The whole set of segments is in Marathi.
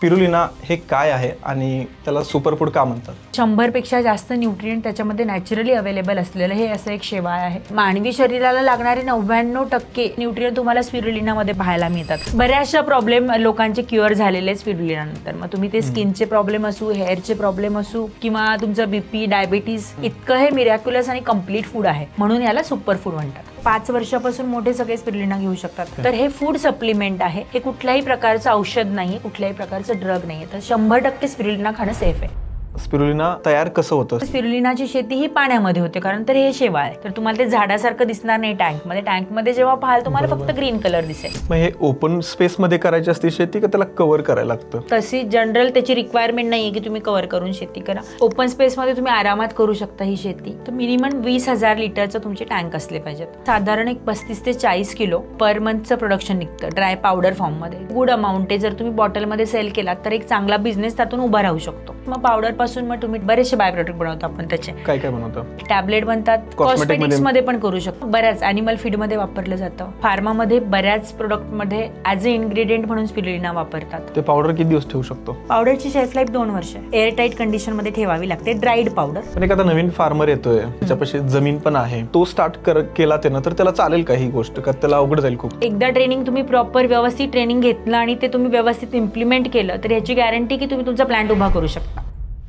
स्पिरुलिना हे काय आहे आणि त्याला सुपरफूड का म्हणतात? 100 पेक्षा जास्त न्यूट्रिएंट त्याच्यामध्ये नॅचरली अवेलेबल असलेलं हे असं एक शेवाळ आहे. मानवी शरीराला लागणारे 99% न्यूट्रिएंट तुम्हाला स्पिरुलिनामध्ये पाहायला मिळतात. बऱ्याचशा प्रॉब्लेम लोकांचे क्युअर झालेले स्पिरुलिनानंतर. मग तुम्ही ते स्किनचे प्रॉब्लेम असू, हेअरचे प्रॉब्लेम असू किंवा तुमचं बीपी, डायबिटीज, इतकं हे मिरॅक्युलस आणि कम्प्लीट फूड आहे, म्हणून याला सुपरफूड म्हणतात. 5 वर्षापासून मोठे सगळे स्पिरुलिना घेऊ शकतात. तर हे फूड सप्लिमेंट आहे, हे कुठल्याही प्रकारचं औषध नाही, कुठल्याही प्रकारचं ड्रग नाही. तर 100% स्पिरुलिना खाणं सेफ आहे. स्पिरुलिना तयार कसं होतं? स्पिरुलिनाची शेती ही पाण्यामध्ये होते, कारण तर हे शेवाळ आहे. तर तुम्हाला ते झाडासारखं दिसणार नाही टँकमध्ये. टँकमध्ये जेव्हा पाहाल तुम्हाला फक्त ग्रीन कलर दिसेल. मग हे ओपन स्पेस मध्ये करायची असते शेती का त्याला कव्हर करायला लागतं? तशी जनरल त्याची रिक्वायरमेंट नाहीये की तुम्ही कव्हर करून शेती करा. ओपन स्पेस मध्ये तुम्ही आरामात करू शकता ही शेती. तर मिनिमम 20,000 लिटरचं तुमचे टँक असले पाहिजेत. साधारण एक 35 ते 40 किलो पर मंथचं प्रोडक्शन निघतं ड्राय पावडर फॉर्म मध्ये. गुड अमाऊंट आहे. जर तुम्ही बॉटलमध्ये सेल केलात तर एक चांगला बिझनेस त्यातून उभा राहू शकतो. मग पावडर पासून मग तुम्ही बरेचसे बाय प्रोडक्ट बनवतो आपण. त्याचे काय काय बनवतो? टॅबलेट बनतात, कॉस्मेटिक्स मध्ये पण करू शकतो. बऱ्याच अॅनिमल फीड मध्ये वापरलं जातं. फार्मा मध्ये बऱ्याच प्रोडक्ट मध्ये ऍज अ इन्ग्रेडियंट म्हणून स्पिरुलिना वापरतात. ते पावडर किती दिवस ठेवू शकतो? पावडरची शेल्फ लाईफ 2 वर्ष. एअरटाईट कंडिशन मध्ये ठेवावी लागते. Dried powder. पण एक आता नवीन फार्मर येतोय, त्याच्यापाशी जमीन पण आहे, तो स्टार्ट केला त्यानं तर त्याला चालेल का ही गोष्ट? का त्याला अवघड जाईल खूप? एकदा ट्रेनिंग तुम्ही प्रॉपर व्यवस्थित ट्रेनिंग घेतलं आणि ते तुम्ही व्यवस्थित इम्प्लिमेंट केलं तर याची गॅरंटी की तुम्ही तुमचा प्लांट उभा करू शकता.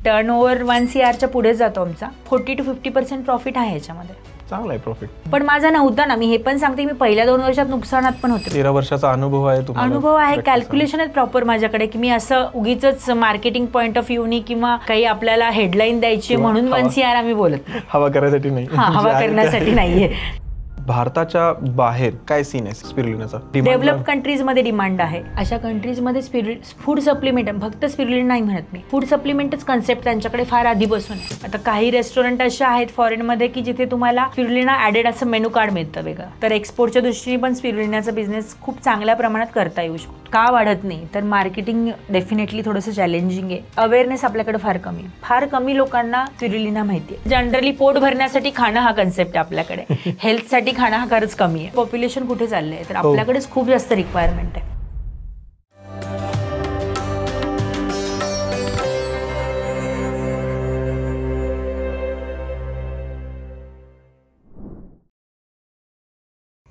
टर्नओव्हर 1 CRच्या पुढे जातो आमचा. 40 to 50% प्रॉफिट आहे याच्यामध्ये. चांगला आहे प्रॉफिट. पण माझा नव्हता ना, मी हे पण सांगते, मी पहिल्या 2 वर्षात नुकसानात पण होते. 13 वर्षाचा अनुभव आहे तुम्हाला? अनुभव आहे, कॅल्क्युलेशन आहे प्रॉपर माझ्याकडे, की मी असं उगीच मार्केटिंग पॉईंट ऑफ व्ह्यूनी किंवा काही आपल्याला हेडलाईन द्यायची म्हणून 1 CR आम्ही बोलत नाही. हवा करायसाठी नाही. हवा करण्यासाठी नाहीये. भारताच्या बाहेर काय सीन आहे स्पिरुलिनाचा? डेव्हलप कंट्रीज मध्ये डिमांड आहे. अशा कंट्रीज मध्ये फूड सप्लिमेंट, फक्त स्पिरुलिना नाही म्हणत मी, फूड सप्लिमेंटच कन्सेप्ट त्यांच्याकडे फार आधीपासून आहे. आता काही रेस्टॉरंट अशा आहेत फॉरेन मध्ये की जिथे तुम्हाला स्पिरुलिना ऍडेड असं मेनू कार्ड मिळतं वेगळं. तर एक्सपोर्टच्या दृष्टीने पण स्पिरुलिनाचा बिझनेस खूप चांगल्या प्रमाणात करता येऊ शकतो. का वाढत नाही तर मार्केटिंग डेफिनेटली थोडंसं चॅलेंजिंग आहे. अवेअरनेस आपल्याकडे फार कमी आहे. फार कमी लोकांना स्पिरुलिना माहिती आहे. जनरली पोट भरण्यासाठी खाणं हा कन्सेप्ट आहे आपल्याकडे. हेल्थसाठी खाणं हा खरंच कमी आहे. पॉप्युलेशन कुठे चाललंय तर आपल्याकडेच खूप जास्त रिक्वायरमेंट आहे.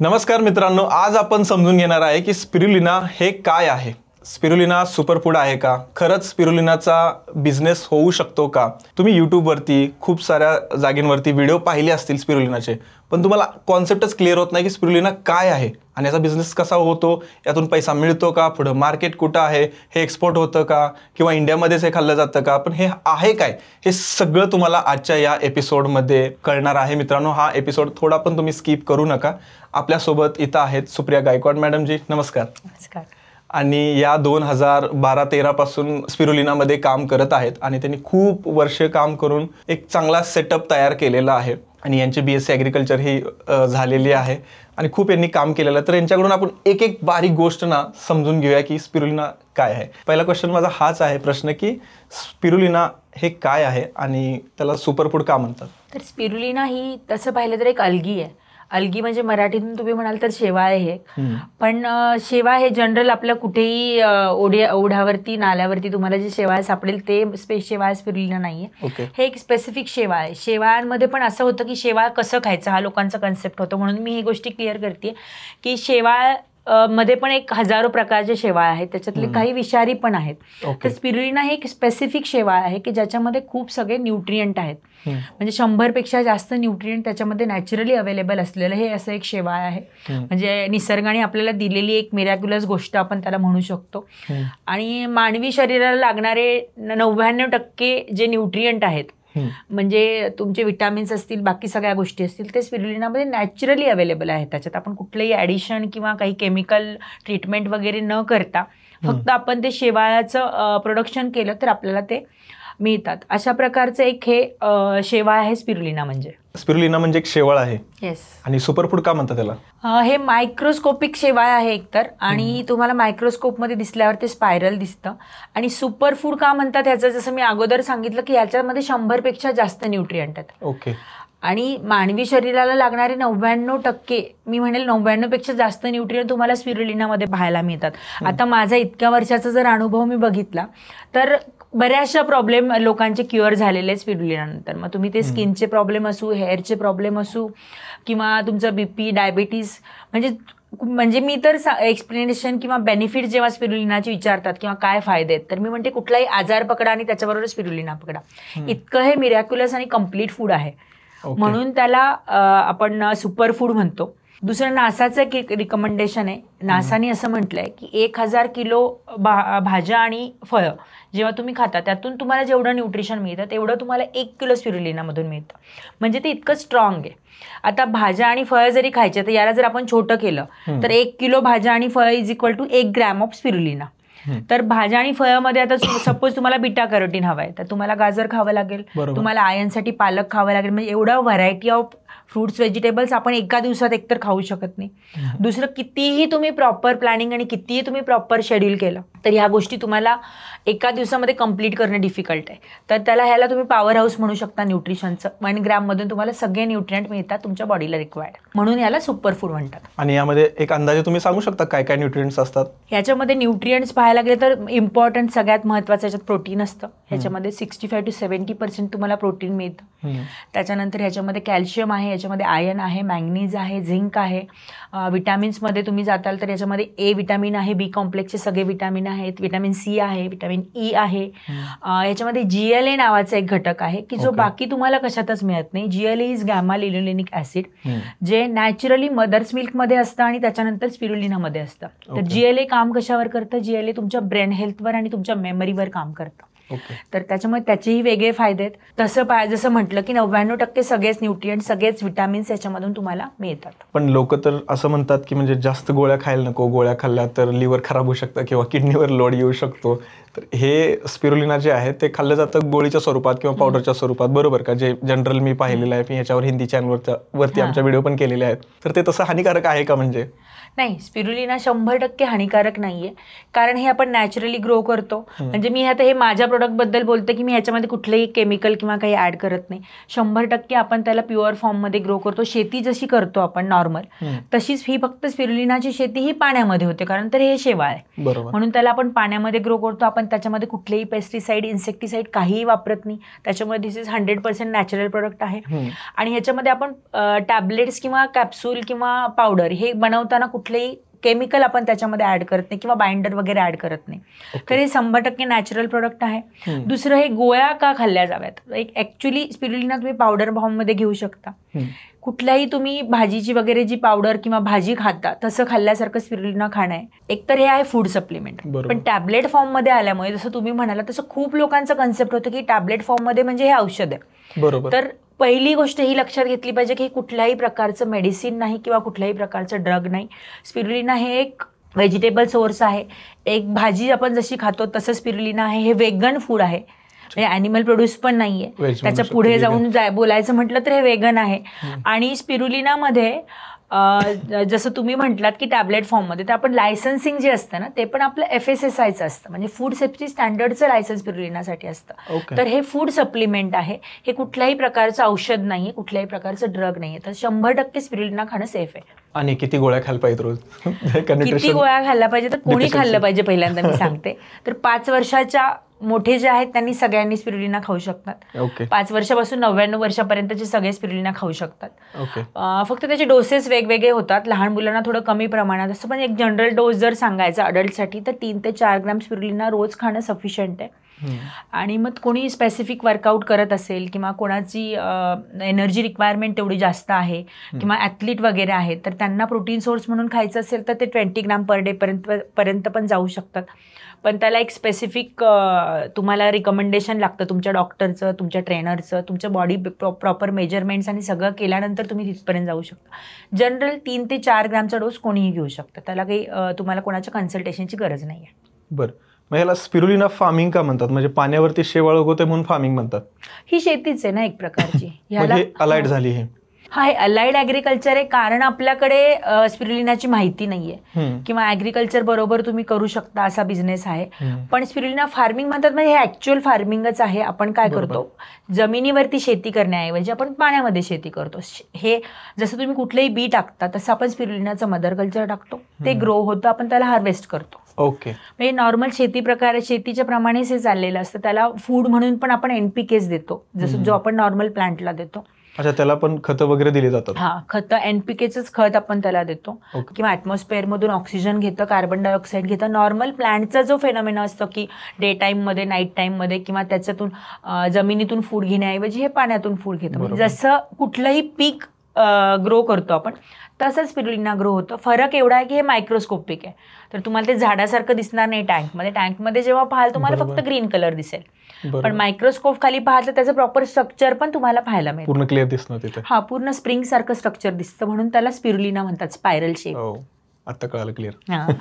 नमस्कार मित्रांनो, आज आपण समजून घेणार आहे की स्पिरुलिना हे काय आहे. स्पिरुलिना सुपरफूड आहे का? खरंच स्पिरुलिनाचा बिझनेस होऊ शकतो का? तुम्ही यूट्यूबवरती खूप साऱ्या जागेंवरती व्हिडिओ पाहिले असतील स्पिरुलिनाचे, पण तुम्हाला कॉन्सेप्टच क्लिअर होत नाही की स्पिरुलिना काय आहे आणि याचा बिझनेस कसा होतो, यातून पैसा मिळतो का, पुढं मार्केट कुठं आहे, हे एक्सपोर्ट होतं का किंवा इंडियामध्येच हे खाल्लं जातं का, पण हे आहे काय, हे सगळं तुम्हाला आजच्या या एपिसोडमध्ये कळणार आहे. मित्रांनो, हा एपिसोड थोडा पण तुम्ही स्किप करू नका. आपल्यासोबत इथं आहेत सुप्रिया गायकवाड मॅडम जी. नमस्कार. नमस्कार. आणि या 2012-13 पासून स्पिरुलिनामध्ये काम करत आहेत आणि त्यांनी खूप वर्ष काम करून एक चांगला सेटअप तयार केलेला आहे आणि यांची BSc ॲग्रिकल्चर ही झालेली आहे आणि खूप यांनी काम केलेलं आहे. तर यांच्याकडून आपण एक एक बारीक गोष्ट ना समजून घेऊया की स्पिरुलिना काय आहे. पहिला क्वेश्चन माझा हाच आहे प्रश्न की स्पिरुलिना हे काय आहे आणि त्याला सुपरफूड का म्हणतात? तर स्पिरुलिना ही तसं पाहिलं तर एक अल्गी आहे. अल्गी म्हणजे मराठीतून तुम्ही म्हणाल तर शेवाळ आहे. पण शेवाळ हे जनरल आपल्या कुठेही ओढ्यावरती नाल्यावरती तुम्हाला जे शेवाळ सापडेल ते शेवाळ स्पिरुलिना नाहीये. हे एक स्पेसिफिक शेवाळ आहे. शेवाळांमध्ये पण असं होतं की शेवाळ कसं खायचं हा लोकांचा कन्सेप्ट होतो, म्हणून मी ही गोष्टी क्लिअर करते की शेवाळ मध्ये पण एक हजारो प्रकारचे शेवाळ आहेत, त्याच्यातले काही विषारी पण आहेत. तर स्पिरुलिना हे एक स्पेसिफिक शेवाळ आहे की ज्याच्यामध्ये खूप सगळे न्यूट्रिएंट आहेत. म्हणजे 100 पेक्षा जास्त न्यूट्रिएंट त्याच्यामध्ये नॅचरली अवेलेबल असलेलं हे असं एक शेवाळ आहे. म्हणजे निसर्गाने आपल्याला दिलेली एक मिरॅक्युलस गोष्ट आपण त्याला म्हणू शकतो. आणि मानवी शरीराला लागणारे 99% जे न्यूट्रिएंट आहेत, म्हणजे तुमचे विटामिन्स असतील, बाकी सगळ्या गोष्टी असतील, ते स्पिरुलिनामध्ये नॅचरली अवेलेबल आहेत. त्याच्यात आपण कुठलंही ॲडिशन किंवा काही केमिकल ट्रीटमेंट वगैरे न करता फक्त आपण ते शेवाळाचं प्रोडक्शन केलं तर आपल्याला ते मिळतात. अशा प्रकारचं एक हे शेवाळ आहे स्पिरुलिना. स्पिरुलिना म्हणजे एक शेवाळ आहे. येस. आणि सुपरफूड का म्हणतात त्याला? हे मायक्रोस्कोपिक शेवाळ आहे एकतर, आणि तुम्हाला मायक्रोस्कोपमध्ये दिसल्यावर ते स्पायरल दिसतं. आणि सुपरफूड का म्हणतात ह्याचं जसं मी अगोदर सांगितलं की याच्यामध्ये 100 पेक्षा जास्त न्यूट्रिएंट आहेत. ओके. आणि मानवी शरीराला लागणारे 99%, मी म्हणेल 99% जास्त न्यूट्रिएंट तुम्हाला स्पिरुलिनामध्ये पाहायला मिळतात. आता माझा इतक्या वर्षाचा जर अनुभव मी बघितला तर बऱ्याचशा प्रॉब्लेम लोकांचे क्युअर झालेले स्पिरुलिनानंतर. मग तुम्ही ते स्किनचे प्रॉब्लेम असू, हेअरचे प्रॉब्लेम असू, किंवा तुमचं BP, डायबिटीस, म्हणजे मी तर एक्सप्लेनेशन किंवा बेनिफिट जेव्हा स्पिरुलिनाचे विचारतात किंवा काय फायदे आहेत, तर मी म्हणते कुठलाही आजार पकडा आणि त्याच्याबरोबर स्पिरुलिना पकडा. इतकं हे मिरॅक्युलस आणि कम्प्लीट फूड आहे, म्हणून त्याला आपण सुपर फूड म्हणतो. दुसरं नासाचं एक रिकमेंडेशन आहे. नासाने असं म्हटलंय की 1000 किलो भाज्या आणि फळं जेव्हा तुम्ही खाता त्यातून तुम्हाला जेवढं न्यूट्रिशन मिळतं तेवढं तुम्हाला 1 किलो स्पिरुलिनामधून मिळतं. म्हणजे ते इतकं स्ट्रॉंग आहे. आता भाज्या आणि फळं जरी खायचे तर याला जर आपण छोटं केलं तर 1 किलो भाज्या आणि फळं is equal to 1 gram of spirulina. तर भाज्या आणि फळामध्ये आता सपोज तुम्हाला बीटा कॅरोटीन हवं आहे तर तुम्हाला गाजर खावं लागेल, तुम्हाला आयर्नसाठी पालक खावं लागेल. म्हणजे एवढं व्हरायटी ऑफ फ्रुट्स, व्हेजिटेबल्स आपण एका दिवसात एकतर खाऊ शकत नाही. दुसरं, कितीही तुम्ही प्रॉपर प्लॅनिंग आणि कितीही तुम्ही प्रॉपर शेड्यूल केलं तर ह्या गोष्टी तुम्हाला एका दिवसामध्ये कंप्लीट करणं डिफिकल्ट आहे. तर ह्याला तुम्ही पॉवर हाऊस म्हणू शकता न्यूट्रिशनचं. 1 ग्रॅममधून तुम्हाला सगळे न्यूट्रिएंट मिळतात तुमच्या बॉडीला रिक्वायर्ड, म्हणून याला सुपर फूड म्हणतात. आणि यामध्ये एक अंदाजे तुम्ही सांगू शकता काय काय न्यूट्रिएंट्स असतात? ह्याच्यामध्ये न्यूट्रिएंट्स पाहायला गेले तर इम्पॉर्टंट सगळ्यात महत्त्वाचं याच्यात प्रोटीन असतं. ह्याच्यामध्ये 65 to 70% तुम्हाला प्रोटीन मिळतं. त्याच्यानंतर ह्याच्यामध्ये कॅल्शियम आहे, याच्यामध्ये आयर्न आहे, मॅंगनीज आहे, झिंक आहे. विटॅमिन्समध्ये तुम्ही जाताल तर याच्यामध्ये A विटॅमिन आहे, B कॉम्प्लेक्सचे सगळे विटॅमिन आहेत, विटॅमिन C आहे, विटॅमिन E आहे. याच्यामध्ये GLA नावाचा एक घटक आहे की जो बाकी तुम्हाला कशातच मिळत नाही. GLA is gamma linolenic acid, जे नॅचरली मदर्स मिल्कमध्ये असतं आणि त्याच्यानंतर स्पिरुलिनामध्ये असतं. तर GLA काम कशावर करतं? GLA तुमच्या ब्रेन हेल्थवर आणि तुमच्या मेमरीवर काम करतं. तर त्याच्यामुळे त्याचेही वेगळे फायदे आहेत. तसं जसं म्हटलं की 99% सगळेच न्यूट्रिएंट, सगळेच विटॅमिन्स याच्यामधून तुम्हाला मिळतात. पण लोक तर असं म्हणतात की म्हणजे जास्त गोळ्या खायला नको, गोळ्या खाल्ल्या तर लिव्हर खराब होऊ शकतं किंवा किडनीवर लोड येऊ शकतो. तर हे स्पिरुलिना जे आहे ते खाल्लं जातं गोळीच्या स्वरूपात किंवा पावडरच्या स्वरूपात, बरोबर का? जे जनरल मी पाहिलेलं आहे, याच्यावर हिंदी चॅनलवरती आमच्या व्हिडिओ पण केलेले आहेत. तर ते तसं हानिकारक आहे का? म्हणजे नाही, स्पिरुलिना 100% हानिकारक नाहीये, कारण हे आपण नॅचरली ग्रो करतो. म्हणजे मी आता हे माझ्या प्रोडक्टबद्दल बोलते की मी ह्याच्यामध्ये कुठलेही केमिकल किंवा काही ऍड करत नाही. 100% आपण त्याला प्युअर फॉर्ममध्ये ग्रो करतो. शेती जशी करतो आपण नॉर्मल, तशीच ही फक्त स्पिरुलिनाची शेती ही पाण्यामध्ये होते, कारण तर हे शेवाळ आहे म्हणून त्याला आपण पाण्यामध्ये ग्रो करतो. आपण त्याच्यामध्ये कुठलेही पेस्टिसाइड, इन्सेक्टिसाइड काहीही वापरत नाही. त्याच्यामुळे दिस इज 100% नॅचरल प्रोडक्ट आहे. आणि ह्याच्यामध्ये आपण टॅबलेट्स किंवा कॅप्सूल किंवा पावडर हे बनवताना कुठलेही केमिकल आपण त्याच्यामध्ये ऍड करत नाही किंवा बाइंडर वगैरे ऍड करत नाही. तर हे 100% नॅचरल प्रोडक्ट आहे. दुसरं, हे गोळ्या का खाल्ल्या जाव्यात? ऍक्च्युली स्पिरुलिना तुम्ही पावडर फॉर्ममध्ये घेऊ शकता. कुठल्याही तुम्ही भाजीची वगैरे जी पावडर किंवा भाजी खाता तसं खाल्ल्यासारखं स्पिरुलिना खाणं आहे. एकतर हे आहे फूड सप्लिमेंट, पण टॅबलेट फॉर्ममध्ये आल्यामुळे जसं तुम्ही म्हणाला तसं खूप लोकांचं कन्सेप्ट होतं की टॅबलेट फॉर्ममध्ये म्हणजे हे औषध आहे. बरोबर. तर पहिली गोष्ट ही लक्षात घेतली पाहिजे की कुठल्याही प्रकारचं मेडिसिन नाही किंवा कुठल्याही प्रकारचं ड्रग नाही. स्पिरुलिना हे एक व्हेजिटेबल सोर्स आहे. एक भाजी आपण जशी खातो तसं स्पिरुलिना आहे. हे वेगन फूड आहे, ॲनिमल प्रोड्यूस पण नाहीये. त्याच्या पुढे जाऊन बोलायचं म्हटलं तर हे वेगन आहे. आणि स्पिरुलिनामध्ये जसं तुम्ही म्हटलात की टॅबलेट फॉर्ममध्ये, तर आपण लायसन्सिंग जे असतं ना ते पण आपलं FSSAIचं असतं, म्हणजे फूड सेफ्टी स्टँडर्डचं लायसन्स स्पिरुलिनासाठी असतं. तर हे फूड सप्लिमेंट आहे, हे कुठल्याही प्रकारचं औषध नाहीये, कुठल्याही प्रकारचं ड्रग नाहीये. तर 100% स्पिरुलिना खाणं सेफ आहे. आणि किती गोळ्या खायला पाहिजे रोज? किती गोळ्या खाल्ल्या पाहिजे? तर कोणी खाल्लं पाहिजे पहिल्यांदा मी सांगते. तर 5 वर्षाच्या मोठे जे आहेत त्यांनी सगळ्यांनी स्पिरुलिना खाऊ शकतात. 5 वर्षापासून 99 वर्षापर्यंतचे सगळे स्पिरुलिना खाऊ शकतात. फक्त त्याचे डोसेस वेगवेगळे होतात. लहान मुलांना थोडं कमी प्रमाणात असतं, पण एक जनरल डोस जर सांगायचा अडल्टसाठी तर 3 ते 4 ग्रॅम स्पिरुलिना रोज खाणं सफिशियंट आहे. आणि मग कोणी स्पेसिफिक वर्कआउट करत असेल किंवा कोणाची एनर्जी रिक्वायरमेंट तेवढी जास्त आहे किंवा ॲथलीट वगैरे आहेत तर त्यांना प्रोटीन सोर्स म्हणून खायचं असेल तर ते 20 ग्रॅम पर डे पर्यंत पण जाऊ शकतात. पण त्याला एक स्पेसिफिक तुम्हाला रिकमेंडेशन लागतं तुमच्या डॉक्टरचं, तुमच्या ट्रेनरचं, तुमच्या बॉडी प्रॉपर मेजरमेंट्स आणि सगळं केल्यानंतर तुम्ही तिथपर्यंत जाऊ शकता. जनरल 3 ते 4 ग्रॅमचा डोस कोणीही घेऊ शकतं, त्याला काही तुम्हाला कोणाच्या कन्सल्टेशनची गरज नाही आहे. बरं, मग ह्याला स्पिरुलिना फार्मिंग का म्हणतात? म्हणजे पाण्यावरती शेवाळ उगवते म्हणून फार्मिंग म्हणतात? ही शेतीच आहे ना एक प्रकारची. ह्याला अलाइड झाली. हे हा, हे अलाइड ऍग्रिकल्चर आहे कारण आपल्याकडे स्पिरुलिनाची माहिती नाहीये किंवा ऍग्रिकल्चर बरोबर तुम्ही करू शकता असा बिझनेस आहे. पण स्पिरुलिना फार्मिंग म्हणतात म्हणजे हे ऍक्च्युअल फार्मिंगच आहे. आपण काय करतो, जमिनीवरती शेती करण्याऐवजी आपण पाण्यामध्ये शेती करतो. हे जसं तुम्ही कुठलंही बी टाकता तसं आपण स्पिरुलिनाचं मदर कल्चर टाकतो, ते ग्रो होतं, आपण त्याला हार्वेस्ट करतो. ओके. म्हणजे नॉर्मल शेतीच्या प्रमाणेच हे चाललेलं असतं. त्याला फूड म्हणून पण आपण NPKs देतो, जसं जो आपण नॉर्मल प्लांटला देतो. अच्छा, त्याला पण खतं वगैरे दिली जातात. हा, खतं NPKचंच खत आपण त्याला देतो किंवा ऍटमॉस्फिअर मधून ऑक्सिजन घेतं, कार्बन डायऑक्साईड घेतं. नॉर्मल प्लांटचा जो फेनॉमेना असतो की डे टाइम मध्ये, नाईट टाइम मध्ये किंवा त्याच्यातून जमिनीतून फूड घेण्याऐवजी हे पाण्यातून फूड घेतं. जसं कुठलंही पीक ग्रो करतो आपण तसंच स्पिरुलिना ग्रो होतं. फरक एवढा आहे की हे मायक्रोस्कोपिक आहे, तर तुम्हाला ते झाडासारखं दिसणार नाही टँकमध्ये. टँकमध्ये जेव्हा पाहाल तुम्हाला फक्त ग्रीन कलर दिसेल, पण मायक्रोस्कोप खाली पाहाल तर त्याचं प्रॉपर स्ट्रक्चर पण तुम्हाला पाहायला मिळेल, पूर्ण क्लिअर दिसणार तिथे. हा, पूर्ण स्प्रिंग सारखं स्ट्रक्चर दिसतं, म्हणून त्याला स्पिरुलिना म्हणतात, स्पायरल शेप. आता कळालं क्लिअर.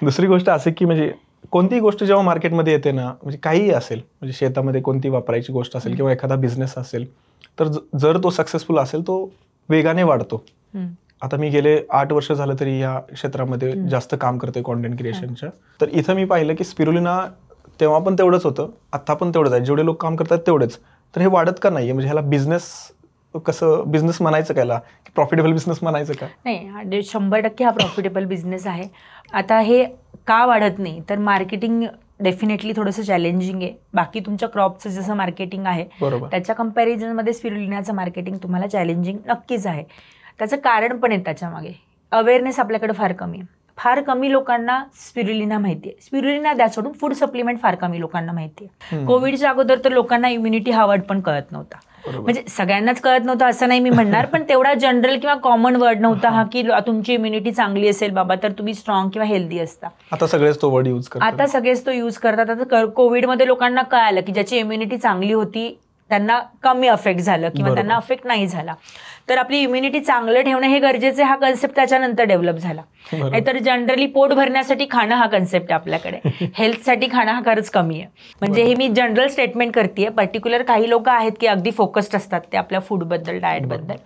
दुसरी गोष्ट असे की म्हणजे कोणतीही गोष्ट जेव्हा मार्केटमध्ये येते ना, म्हणजे काहीही असेल, म्हणजे शेतामध्ये कोणती वापरायची गोष्ट असेल किंवा एखादा बिझनेस असेल, तर जर तो सक्सेसफुल असेल तो वेगाने वाढतो. आता मी गेले 8 वर्ष झालं तरी या क्षेत्रामध्ये जास्त काम करते कॉन्टेंट क्रिएशनच्या. तर इथं मी पाहिलं की स्पिरुलिना तेव्हा पण तेवढंच होतं, आता पण तेवढंच आहे. जेवढे लोक काम करतात तेवढेच. तर हे वाढत का नाहीये? म्हणजे ह्याला बिझनेस म्हणायचं का, याला प्रॉफिटेबल बिझनेस म्हणायचं का? नाही, 100% हा प्रॉफिटेबल बिझनेस आहे. आता हे का वाढत नाही तर मार्केटिंग डेफिनेटली थोडंसं चॅलेंजिंग आहे. बाकी तुमच्या क्रॉपचं जसं मार्केटिंग आहे त्याच्या कंपॅरिझनमध्ये स्पिरुलिनाचं मार्केटिंग तुम्हाला चॅलेंजिंग नक्कीच आहे. त्याचं कारण पण आहे त्याच्यामागे. अवेअरनेस आपल्याकडे फार कमी आहे. फार कमी लोकांना स्पिरुलिना माहिती आहे. स्पिरुलिना द्या सोडून फूड सप्लिमेंट फार कमी लोकांना माहिती आहे. कोविडच्या अगोदर तर लोकांना इम्युनिटी हा वर्ड पण कळत नव्हता. म्हणजे सगळ्यांनाच कळत नव्हतं असं नाही मी म्हणणार, पण तेवढा जनरल किंवा कॉमन वर्ड नव्हता हा की तुमची इम्युनिटी चांगली असेल बाबा तर तुम्ही स्ट्रॉंग किंवा हेल्दी असता. आता सगळेच तो वर्ड यूज करतात. आता सगळेच तो यूज करतात. आता कोविडमध्ये लोकांना कळालं की ज्याची इम्युनिटी चांगली होती त्यांना कमी अफेक्ट झालं किंवा त्यांना अफेक्ट नाही झाला. तर आपली इम्युनिटी चांगलं ठेवणं हे गरजेचं आहे. हा कन्सेप्ट त्याच्यानंतर डेव्हलप झाला. नाहीतर जनरली पोट भरण्यासाठी खाणं हा कन्सेप्ट आहे आपल्याकडे, हेल्थसाठी खाणं हा खरंच कमी आहे. म्हणजे हे मी जनरल स्टेटमेंट करते. पर्टिक्युलर काही लोक आहेत की अगदी फोकस्ड असतात ते आपल्या फूडबद्दल, डाएटबद्दल,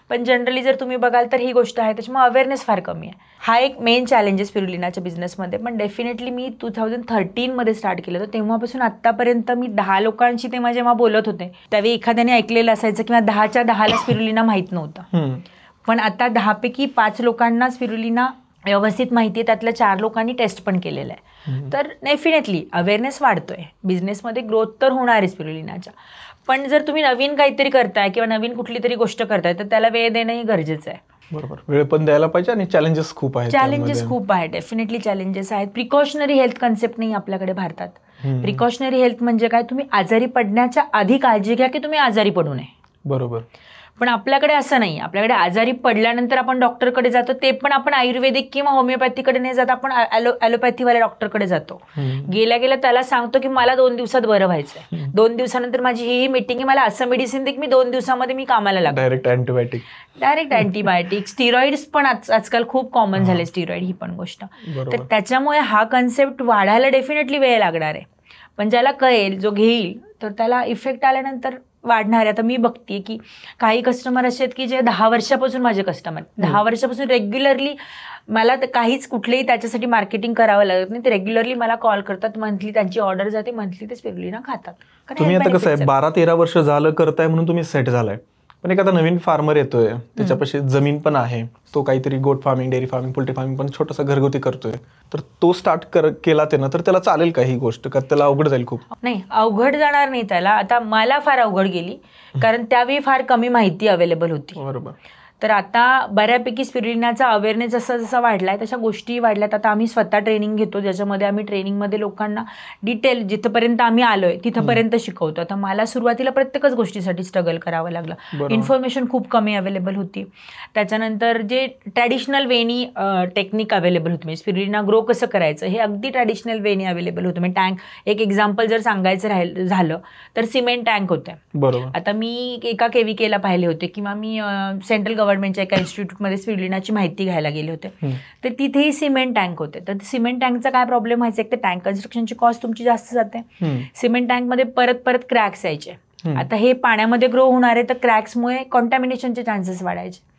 पण जनरली जर तुम्ही बघाल तर ही गोष्ट आहे. त्याच्यामुळे अवेअरनेस फार कमी आहे. हा एक मेन चॅलेंज आहे स्पिरुलिनाच्या बिझनेसमध्ये. पण डेफिनेटली मी 2013 मध्ये स्टार्ट केलं होतं. तेव्हापासून आतापर्यंत मी 10 लोकांशी तेव्हा जेव्हा बोलत होते त्यावेळी एखाद्याने ऐकलेलं असायचं किंवा 10च्या 10ला स्पिरुलिना माहीत नव्हतं. पण आता 10 पैकी 5 लोकांना स्पिरुलिना व्यवस्थित माहिती आहे. त्यातल्या 4 लोकांनी टेस्ट पण केलेलं आहे. तर डेफिनेटली अवेअरनेस वाढतोय. बिझनेसमध्ये ग्रोथ तर होणार आहे स्पिरुलिनाच्या. पण जर तुम्ही नवीन काहीतरी करताय किंवा नवीन कुठली तरी गोष्ट करताय तर त्याला वेळ देणंही गरजेचं आहे. बरोबर, वेळ पण द्यायला पाहिजे आणि चॅलेंजेस खूप आहेत. चॅलेंजेस खूप आहेत, डेफिनेटली चॅलेंजेस आहेत. प्रिकॉशनरी हेल्थ कन्सेप्ट नाही आपल्याकडे भारतात. प्रिकॉशनरी हेल्थ म्हणजे काय, तुम्ही आजारी पडण्याच्या आधी काळजी घ्या की तुम्ही आजारी पडू नये. बरोबर. पण आपल्याकडे असं नाही. आपल्याकडे आजारी पडल्यानंतर आपण डॉक्टरकडे जातो, ते पण आपण आयुर्वेदिक किंवा होमिओपॅथीकडे नाही जात, आपण ॲलोपॅथीवाल्या डॉक्टरकडे जातो. गेल्या गेल्या त्याला सांगतो की मला 2 दिवसात बरं व्हायचंय, 2 दिवसानंतर माझी ही मीटिंग आहे, मला असं मेडिसिन दे की मी 2 दिवसामध्ये मी कामाला लागतो. Direct antibiotic. स्टिरॉइड्स पण आजकाल खूप कॉमन झाले, स्टिरॉइड ही पण गोष्ट. तर त्याच्यामुळे हा कन्सेप्ट वाढायला डेफिनेटली वेळ लागणार आहे. पण ज्याला कळेल, जो घेईल, तर त्याला इफेक्ट आल्यानंतर वाढणार आहे. आता मी बघते की काही कस्टमर असे आहेत की जे 10 वर्षापासून माझे कस्टमर, 10 वर्षापासून रेग्युलरली मला काहीच कुठलेही त्याच्यासाठी मार्केटिंग करावं लागत नाही. ते रेग्युलरली मला कॉल करतात, मंथली त्यांची ऑर्डर जाते, मंथली ते स्पिरुलिना खातात. तुम्ही आता कसं आहे 12-13 वर्ष झालं करताय म्हणून तुम्ही सेट झालाय. पण एखादा नवीन फार्मर येतोय, त्याच्यापाशी जमीन पण आहे, तो काहीतरी गोट farming, dairy farming, poultry farming पण छोटासा घरगुती करतोय, तर तो स्टार्ट केला त्यानं तर त्याला चालेल का ही गोष्ट, का त्याला अवघड जाईल खूप? नाही, अवघड जाणार नाही त्याला. आता मला फार अवघड गेली कारण त्यावेळी फार कमी माहिती अवेलेबल होती. बरोबर. तर आता बऱ्यापैकी स्पिरुलिनाचा अवेअरनेस जसा जसा वाढलाय तशा गोष्टी वाढल्यात. आता आम्ही स्वतः ट्रेनिंग घेतो, ज्याच्यामध्ये आम्ही ट्रेनिंगमध्ये लोकांना डिटेल जिथपर्यंत आम्ही आलोय तिथपर्यंत शिकवतो. आता मला सुरुवातीला प्रत्येकच गोष्टीसाठी स्ट्रगल करावं लागलं. इन्फॉर्मेशन खूप कमी अवेलेबल होती. त्याच्यानंतर जे ट्रॅडिशनल वेनी टेक्निक अवेलेबल होती, म्हणजे स्पिरुलिना ग्रो कसं करायचं हे अगदी ट्रॅडिशनल वेनी अवेलेबल होतं. म्हणजे टँक, एक एक्झाम्पल जर सांगायचं झालं तर सिमेंट टँक होते. आता मी एका केव्हीकेला पाहिले होते किंवा मी सेंट्रल गव्हर्नमेंटच्या एका इन्स्टिट्यूटमध्ये स्पिरुलिनाची माहिती घ्यायला गेले होते, तर तिथेही सिमेंट टँक होते. तर सिमेंट टँकचा काय प्रॉब्लेम व्हायचा, एक तर टँक कन्स्ट्रक्शनची कॉस्ट तुमची जास्त जाते. सिमेंट टँकमध्ये परत परत क्रॅक्स यायचे. आता हे पाण्यामध्ये ग्रो होणार आहे तर क्रॅक्समुळे कॉन्टॅमिनेशनचे चान्सेस वाढायचे.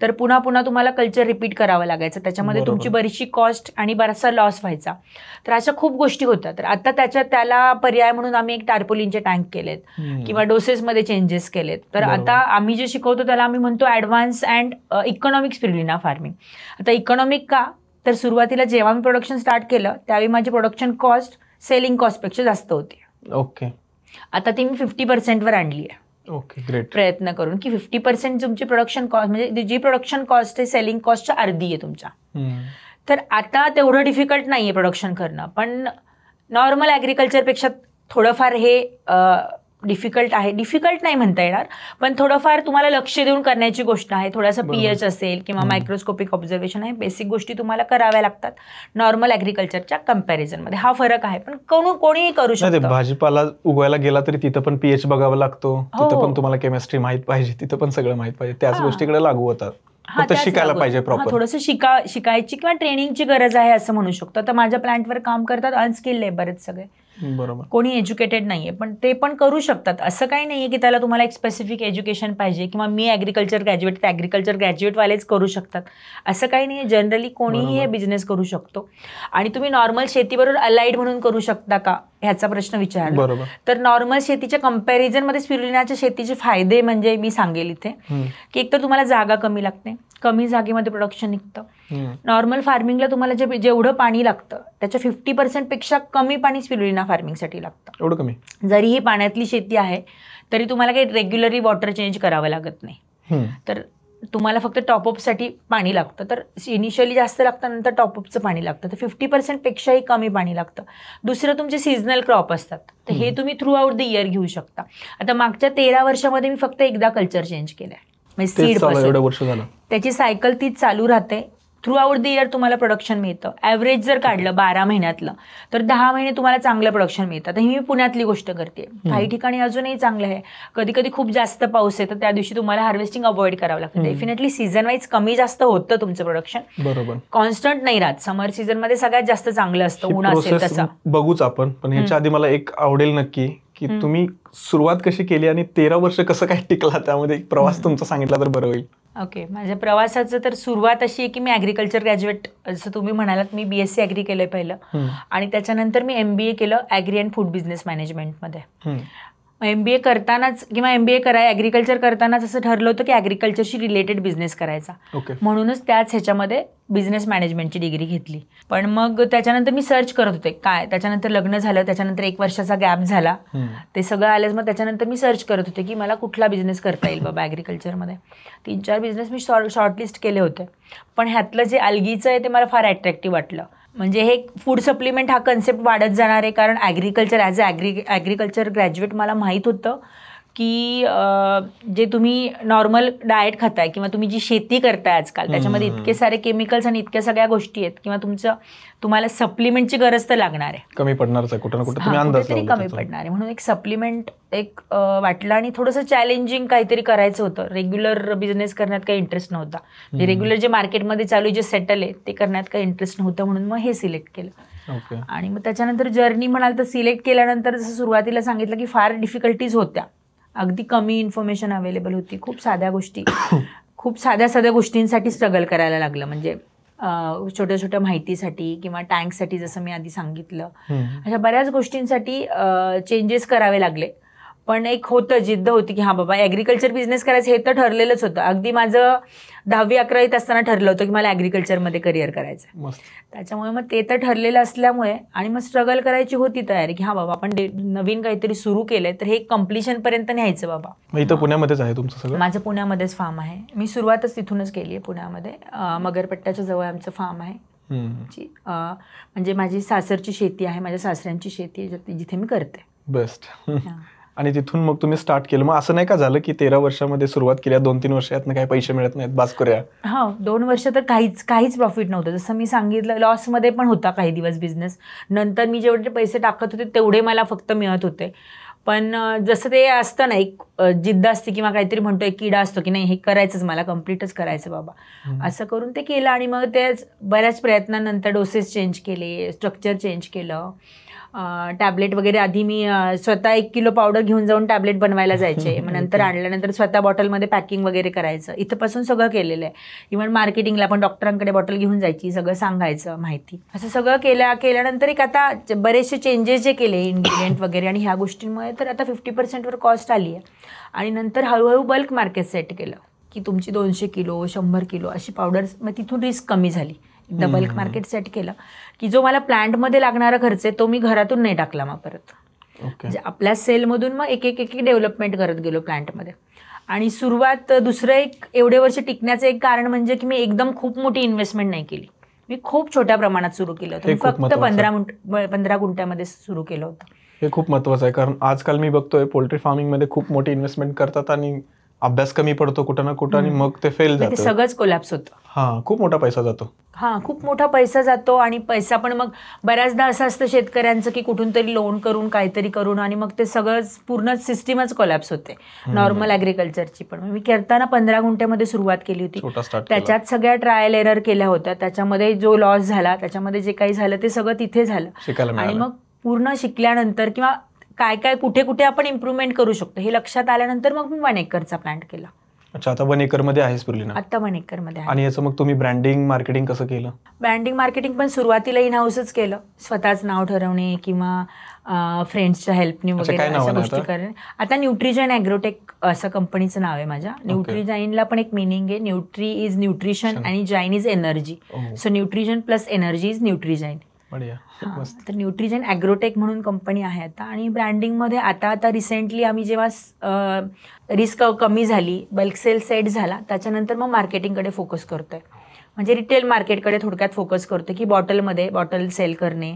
तर पुन्हा पुन्हा तुम्हाला कल्चर रिपीट करावं लागायचं, त्याच्यामध्ये तुमची बरीचशी कॉस्ट आणि बराचसा लॉस व्हायचा. तर अशा खूप गोष्टी होत्या. तर आता त्याला पर्याय म्हणून आम्ही एक टार्पोलिनचे टँक केलेत किंवा डोसेसमध्ये चेंजेस केलेत. तर आता आम्ही जे शिकवतो त्याला आम्ही म्हणतो advance and economic spirulina farming. आता इकॉनॉमिक का, तर सुरुवातीला जेव्हा मी प्रोडक्शन स्टार्ट केलं त्यावेळी माझी प्रोडक्शन कॉस्ट सेलिंग कॉस्टपेक्षा जास्त होती. ओके. आता ती मी 50% आणली आहे. Okay, great. प्रयत्न करून की 50% तुमची प्रोडक्शन कॉस्ट म्हणजे जी प्रोडक्शन कॉस्ट आहे सेलिंग कॉस्टच्या अर्धी आहे तुमच्या. तर आता तेवढं डिफिकल्ट नाही आहे प्रोडक्शन करणं, पण नॉर्मल ॲग्रिकल्चरपेक्षा थोडंफार हे डिफिकल्ट आहे. डिफिकल्ट नाही म्हणता येणार, पण थोडंफार तुम्हाला लक्ष देऊन करण्याची गोष्ट आहे. थोडासा पीएच असेल किंवा मायक्रोस्कोपिक ऑब्झर्वेशन आहे, बेसिक गोष्टी तुम्हाला कराव्या लागतात नॉर्मल ॲग्रिकल्चरच्या कम्पॅरिझनमध्ये. हा फरक आहे, पण कोणीही करू शकतो. भाजीपाला उगवायला गेला तरी तिथं पण पीएच बघावा लागतो, तिथं पण तुम्हाला केमिस्ट्री माहित पाहिजे, तिथं पण सगळं माहित पाहिजे. त्याच गोष्टीकडे लागू होतात. शिकायला पाहिजे प्रॉपर. थोडंसं शिकायची किंवा ट्रेनिंगची गरज आहे असं म्हणू शकतो. आता माझ्या प्लांटवर काम करतात अनस्किल्ड लेबर आहेत सगळे, बरोबर, कोणी एज्युकेटेड नाहीये, पण ते पण करू शकतात. असं काही नाहीये की त्याला तुम्हाला एक स्पेसिफिक एज्युकेशन पाहिजे किंवा मी ॲग्रिकल्चर ग्रॅज्युएट तर ॲग्रिकल्चर ग्रॅज्युएटवालेच करू शकतात असं काही नाही. जनरली कोणीही हे बिझनेस करू शकतो. आणि तुम्ही नॉर्मल शेतीबरोबर अलाइड म्हणून करू शकता का ह्याचा प्रश्न विचारला तर नॉर्मल शेतीच्या कम्पॅरिझनमध्ये स्पिरुलिनाच्या शेतीचे फायदे म्हणजे मी सांगेल इथे की एक तर तुम्हाला जागा कमी लागते, कमी जागेमध्ये प्रोडक्शन निघतं. नॉर्मल फार्मिंगला तुम्हाला जेवढं पाणी लागतं त्याच्या 50% पेक्षा कमी पाणी स्पिरुलिना फार्मिंगसाठी लागतं. एवढं कमी? जरीही पाण्यातली शेती आहे तरी तुम्हाला काही रेग्युलरली वॉटर चेंज करावं लागत नाही. तर तुम्हाला फक्त टॉपअपसाठी पाणी लागतं. तर इनिशियली जास्त लागतं, नंतर टॉपअपचं पाणी लागतं. तर 50% पेक्षाही कमी पाणी लागतं. दुसरं तुमचे सीझनल क्रॉप असतात, तर हे तुम्ही थ्रू आउट द इयर घेऊ शकता. आता मागच्या 13 वर्षामध्ये मी फक्त एकदा कल्चर चेंज केलंय, म्हणजे सीड. त्याची सायकल तीच चालू राहते. थ्रू आउट द इयर तुम्हाला प्रोडक्शन मिळतं. ॲव्हरेज जर काढलं 12 महिन्यातलं तर 10 महिने तुम्हाला चांगलं प्रोडक्शन मिळतं. तर ही मी पुण्यातली गोष्ट करते. काही ठिकाणी अजूनही चांगलं आहे. कधी कधी खूप जास्त पाऊस आहे तर त्या दिवशी तुम्हाला हार्वेस्टिंग अवॉइड करावं लागतं. डेफिनेटली सीझन वाईज कमी जास्त होतं तुमचं प्रोडक्शन, बरोबर, कॉन्स्टंट नाही राहत. समर सीझनमध्ये सगळ्यात जास्त चांगलं असतं, ऊन असेल तसं बघूच आपण. पण ह्याच्या आधी मला एक आवडेल नक्की की तुम्ही सुरुवात कशी केली आणि 13 वर्ष कसं काय टिकला, त्यामध्ये प्रवास तुमचा सांगितला तर बरं होईल. ओके. माझ्या प्रवासाचं तर सुरुवात अशी आहे की मी ॲग्रिकल्चर ग्रॅज्युएट, जसं तुम्ही म्हणालात, मी BSc ॲग्री केलंय पहिलं आणि त्याच्यानंतर मी MBA केलं ॲग्री अँड फूड बिझनेस मॅनेजमेंटमध्ये. MBA करतानाच किंवा MBA ॲग्रिकल्चर करतानाच असं ठरलं होतं की ॲग्रिकल्चरशी रिलेटेड बिझनेस करायचा, म्हणूनच त्याच ह्याच्यामध्ये बिझनेस मॅनेजमेंटची डिग्री घेतली. पण मग त्याच्यानंतर मी सर्च करत होते काय, त्याच्यानंतर लग्न झालं, त्याच्यानंतर 1 वर्षाचा गॅप झाला, ते सगळं आलंच. मग त्याच्यानंतर मी सर्च करत होते की मला कुठला बिझनेस करता येईल बाबा ॲग्रिकल्चरमध्ये. 3-4 बिझनेस मी शॉर्टलिस्ट केले होते, पण ह्यातलं जे अल्गीचं आहे ते मला फार अट्रॅक्टिव्ह वाटलं. म्हणजे हे फूड सप्लिमेंट हा कन्सेप्ट वाढत जाणार आहे, कारण ॲग्रिकल्चर ॲज ॲग्रिकल्चर ग्रॅज्युएट मला माहीत होतं की जे तुम्ही नॉर्मल डाएट खाताय किंवा तुम्ही जी शेती करताय आजकाल त्याच्यामध्ये इतके सारे केमिकल्स आणि इतक्या सगळ्या गोष्टी आहेत किंवा तुम्हाला सप्लिमेंटची गरज तर लागणार आहे, कमी पडणारच आहे कुठं ना कुठं, तुम्ही अंदाज तरी कमी पडणार आहे. म्हणून एक सप्लिमेंट वाटलं आणि थोडंसं चॅलेंजिंग काहीतरी करायचं होतं. रेग्युलर बिझनेस करण्यात काही इंटरेस्ट नव्हता, म्हणजे रेग्युलर जे मार्केटमध्ये चालू जे सेटल आहे ते करण्यात काही इंटरेस्ट नव्हतं, म्हणून मग हे सिलेक्ट केलं. आणि मग त्याच्यानंतर जर्नी म्हणाल तर सिलेक्ट केल्यानंतर जसं सुरुवातीला सांगितलं की फार डिफिकल्टीज होत्या. अगदी कमी इन्फॉर्मेशन अवेलेबल होती, खूप साध्या गोष्टींसाठी स्ट्रगल करायला लागलं. म्हणजे छोट्या छोट्या माहितीसाठी किंवा टँकसाठी, जसं मी आधी सांगितलं, अशा बऱ्याच गोष्टींसाठी चेंजेस करावे लागले. पण एक होतं, जिद्द होती की हां बाबा ॲग्रिकल्चर बिझनेस करायचं, हे तर ठरलेलंच होतं. अगदी माझं 10वी-11वीत असताना ठरलं होतं की मला ॲग्रिकल्चरमध्ये करिअर करायचं. त्याच्यामुळे मग ते तर ठरलेलं असल्यामुळे आणि मग स्ट्रगल करायची होती तयारी की हां बाबा आपण नवीन काहीतरी सुरू केलंय तर हे कम्प्लिशनपर्यंत न्यायचं बाबा. इथं पुण्यामध्येच आहे तुमचं सगळं? माझं पुण्यामध्येच फार्म आहे. मी सुरुवातच तिथूनच केली आहे पुण्यामध्ये. मगरपट्ट्याच्या जवळ आमचं फार्म आहे. म्हणजे माझी सासरची शेती आहे, माझ्या सासऱ्यांची शेती आहे जिथे मी करते. बेस्ट. आणि तिथून मग तुम्ही स्टार्ट केलं. मग असं नाही का झालं की 13 वर्षामध्ये सुरुवात केली, 2-3 वर्षात काही पैसे मिळत नाहीत, बास करूया? हा, 2 वर्ष तर काहीच प्रॉफिट नव्हतं. जसं मी सांगितलं, लॉसमध्ये पण होता काही दिवस बिझनेस. नंतर मी जेवढे पैसे टाकत होते तेवढे मला फक्त मिळत होते. पण जसं ते असतं ना, एक जिद्द असते किंवा काहीतरी म्हणतो, एक किडा असतो की नाही हे करायचंच, मला कम्प्लीटच करायचं बाबा, असं करून ते केलं. आणि मग ते बऱ्याच प्रयत्नानंतर डोसेस चेंज केले, स्ट्रक्चर चेंज केलं, टॅबलेट वगैरे आधी मी स्वतः 1 किलो पावडर घेऊन जाऊन टॅबलेट बनवायला जायचे. मग नंतर आणल्यानंतर स्वतः बॉटलमध्ये पॅकिंग वगैरे करायचं. इथंपासून सगळं केलेलं आहे. इव्हन मार्केटिंगला पण डॉक्टरांकडे बॉटल घेऊन जायची, सगळं सांगायचं माहिती. असं सगळं केल्यानंतर एक आता बरेचसे चेंजेस जे केले इन्ग्रेडियंट वगैरे आणि ह्या गोष्टींमुळे तर आता 50% कॉस्ट आली आहे. आणि नंतर हळूहळू बल्क मार्केट सेट केलं की तुमची 200 किलो 100 किलो अशी पावडर्स, मग तिथून रिस्क कमी झाली. एकदा बल्क मार्केट सेट केलं की जो मला प्लांटमध्ये लागणारा खर्च आहे तो मी घरातून नाही टाकला मग परत. म्हणजे आपल्या सेलमधून मग एक एक डेव्हलपमेंट करत गेलो प्लांटमध्ये. आणि सुरुवात दुसरं एक एवढे वर्ष टिकण्याचं एक कारण म्हणजे की मी एकदम खूप मोठी इन्व्हेस्टमेंट नाही केली. मी खूप छोट्या प्रमाणात सुरू केलं होतं. फक्त 15 गुंठ्यामध्ये सुरू केलं होतं. हे खूप महत्वाचं आहे, कारण आजकाल मी बघतोय पोल्ट्री फार्मिंगमध्ये खूप मोठी इन्व्हेस्टमेंट करतात आणि अभ्यास कमी पडतो कुठं ना कुठं आणि मग ते फेल जातं. सगळंच कोलॅप्स होतं. खूप मोठा पैसा जातो. खूप मोठा पैसा जातो. आणि पैसा पण मग बऱ्याचदा असं असतं शेतकऱ्यांचं की कुठून तरी लोन करून काहीतरी करून आणि मग ते सगळं पूर्ण सिस्टीमच कोलॅप्स होते नॉर्मल ॲग्रिकल्चरची. पण मी करताना 15 गुंठ्यामध्ये सुरुवात केली होती. त्याच्यात सगळ्या ट्रायल एरर केल्या होत्या. त्याच्यामध्ये जो लॉस झाला, त्याच्यामध्ये जे काही झालं ते सगळं तिथे झालं. आणि मग पूर्ण शिकल्यानंतर किंवा काय काय कुठे कुठे आपण इम्प्रूव्हमेंट करू शकतो हे लक्षात आल्यानंतर मग मी 1 एकरचा प्लांट केला. अच्छा, आता 1 एकरमध्ये आहे स्पिरुलिना? आता 1 एकरमध्ये आहे. आणि याचं मग तुम्ही ब्रँडिंग मार्केटिंग कसं केलं? ब्रँडिंग मार्केटिंग पण सुरुवातीला इन हाऊसच केलं. स्वतःच नाव ठरवणे किंवा फ्रेंड्सच्या हेल्पने वगैरे अशा गोष्टी करणे. आता न्यूट्रिजन ॲग्रोटेक असं कंपनीचं नाव आहे माझ्या. न्यूट्रिजाईनला पण एक मिनिंग आहे. न्यूट्री इज न्यूट्रिशन आणि जाईन is energy. So nutrition plus energy is Nutrizine. तर न्यूट्रिजन ॲग्रोटेक म्हणून कंपनी आहे आता. आणि ब्रँडिंगमध्ये आता रिसेंटली आम्ही जेव्हा रिस्क कमी झाली, बल्क सेल सेट झाला, त्याच्यानंतर मग मार्केटिंगकडे फोकस करतोय. म्हणजे रिटेल मार्केटकडे थोडक्यात फोकस करतोय की बॉटल सेल करणे,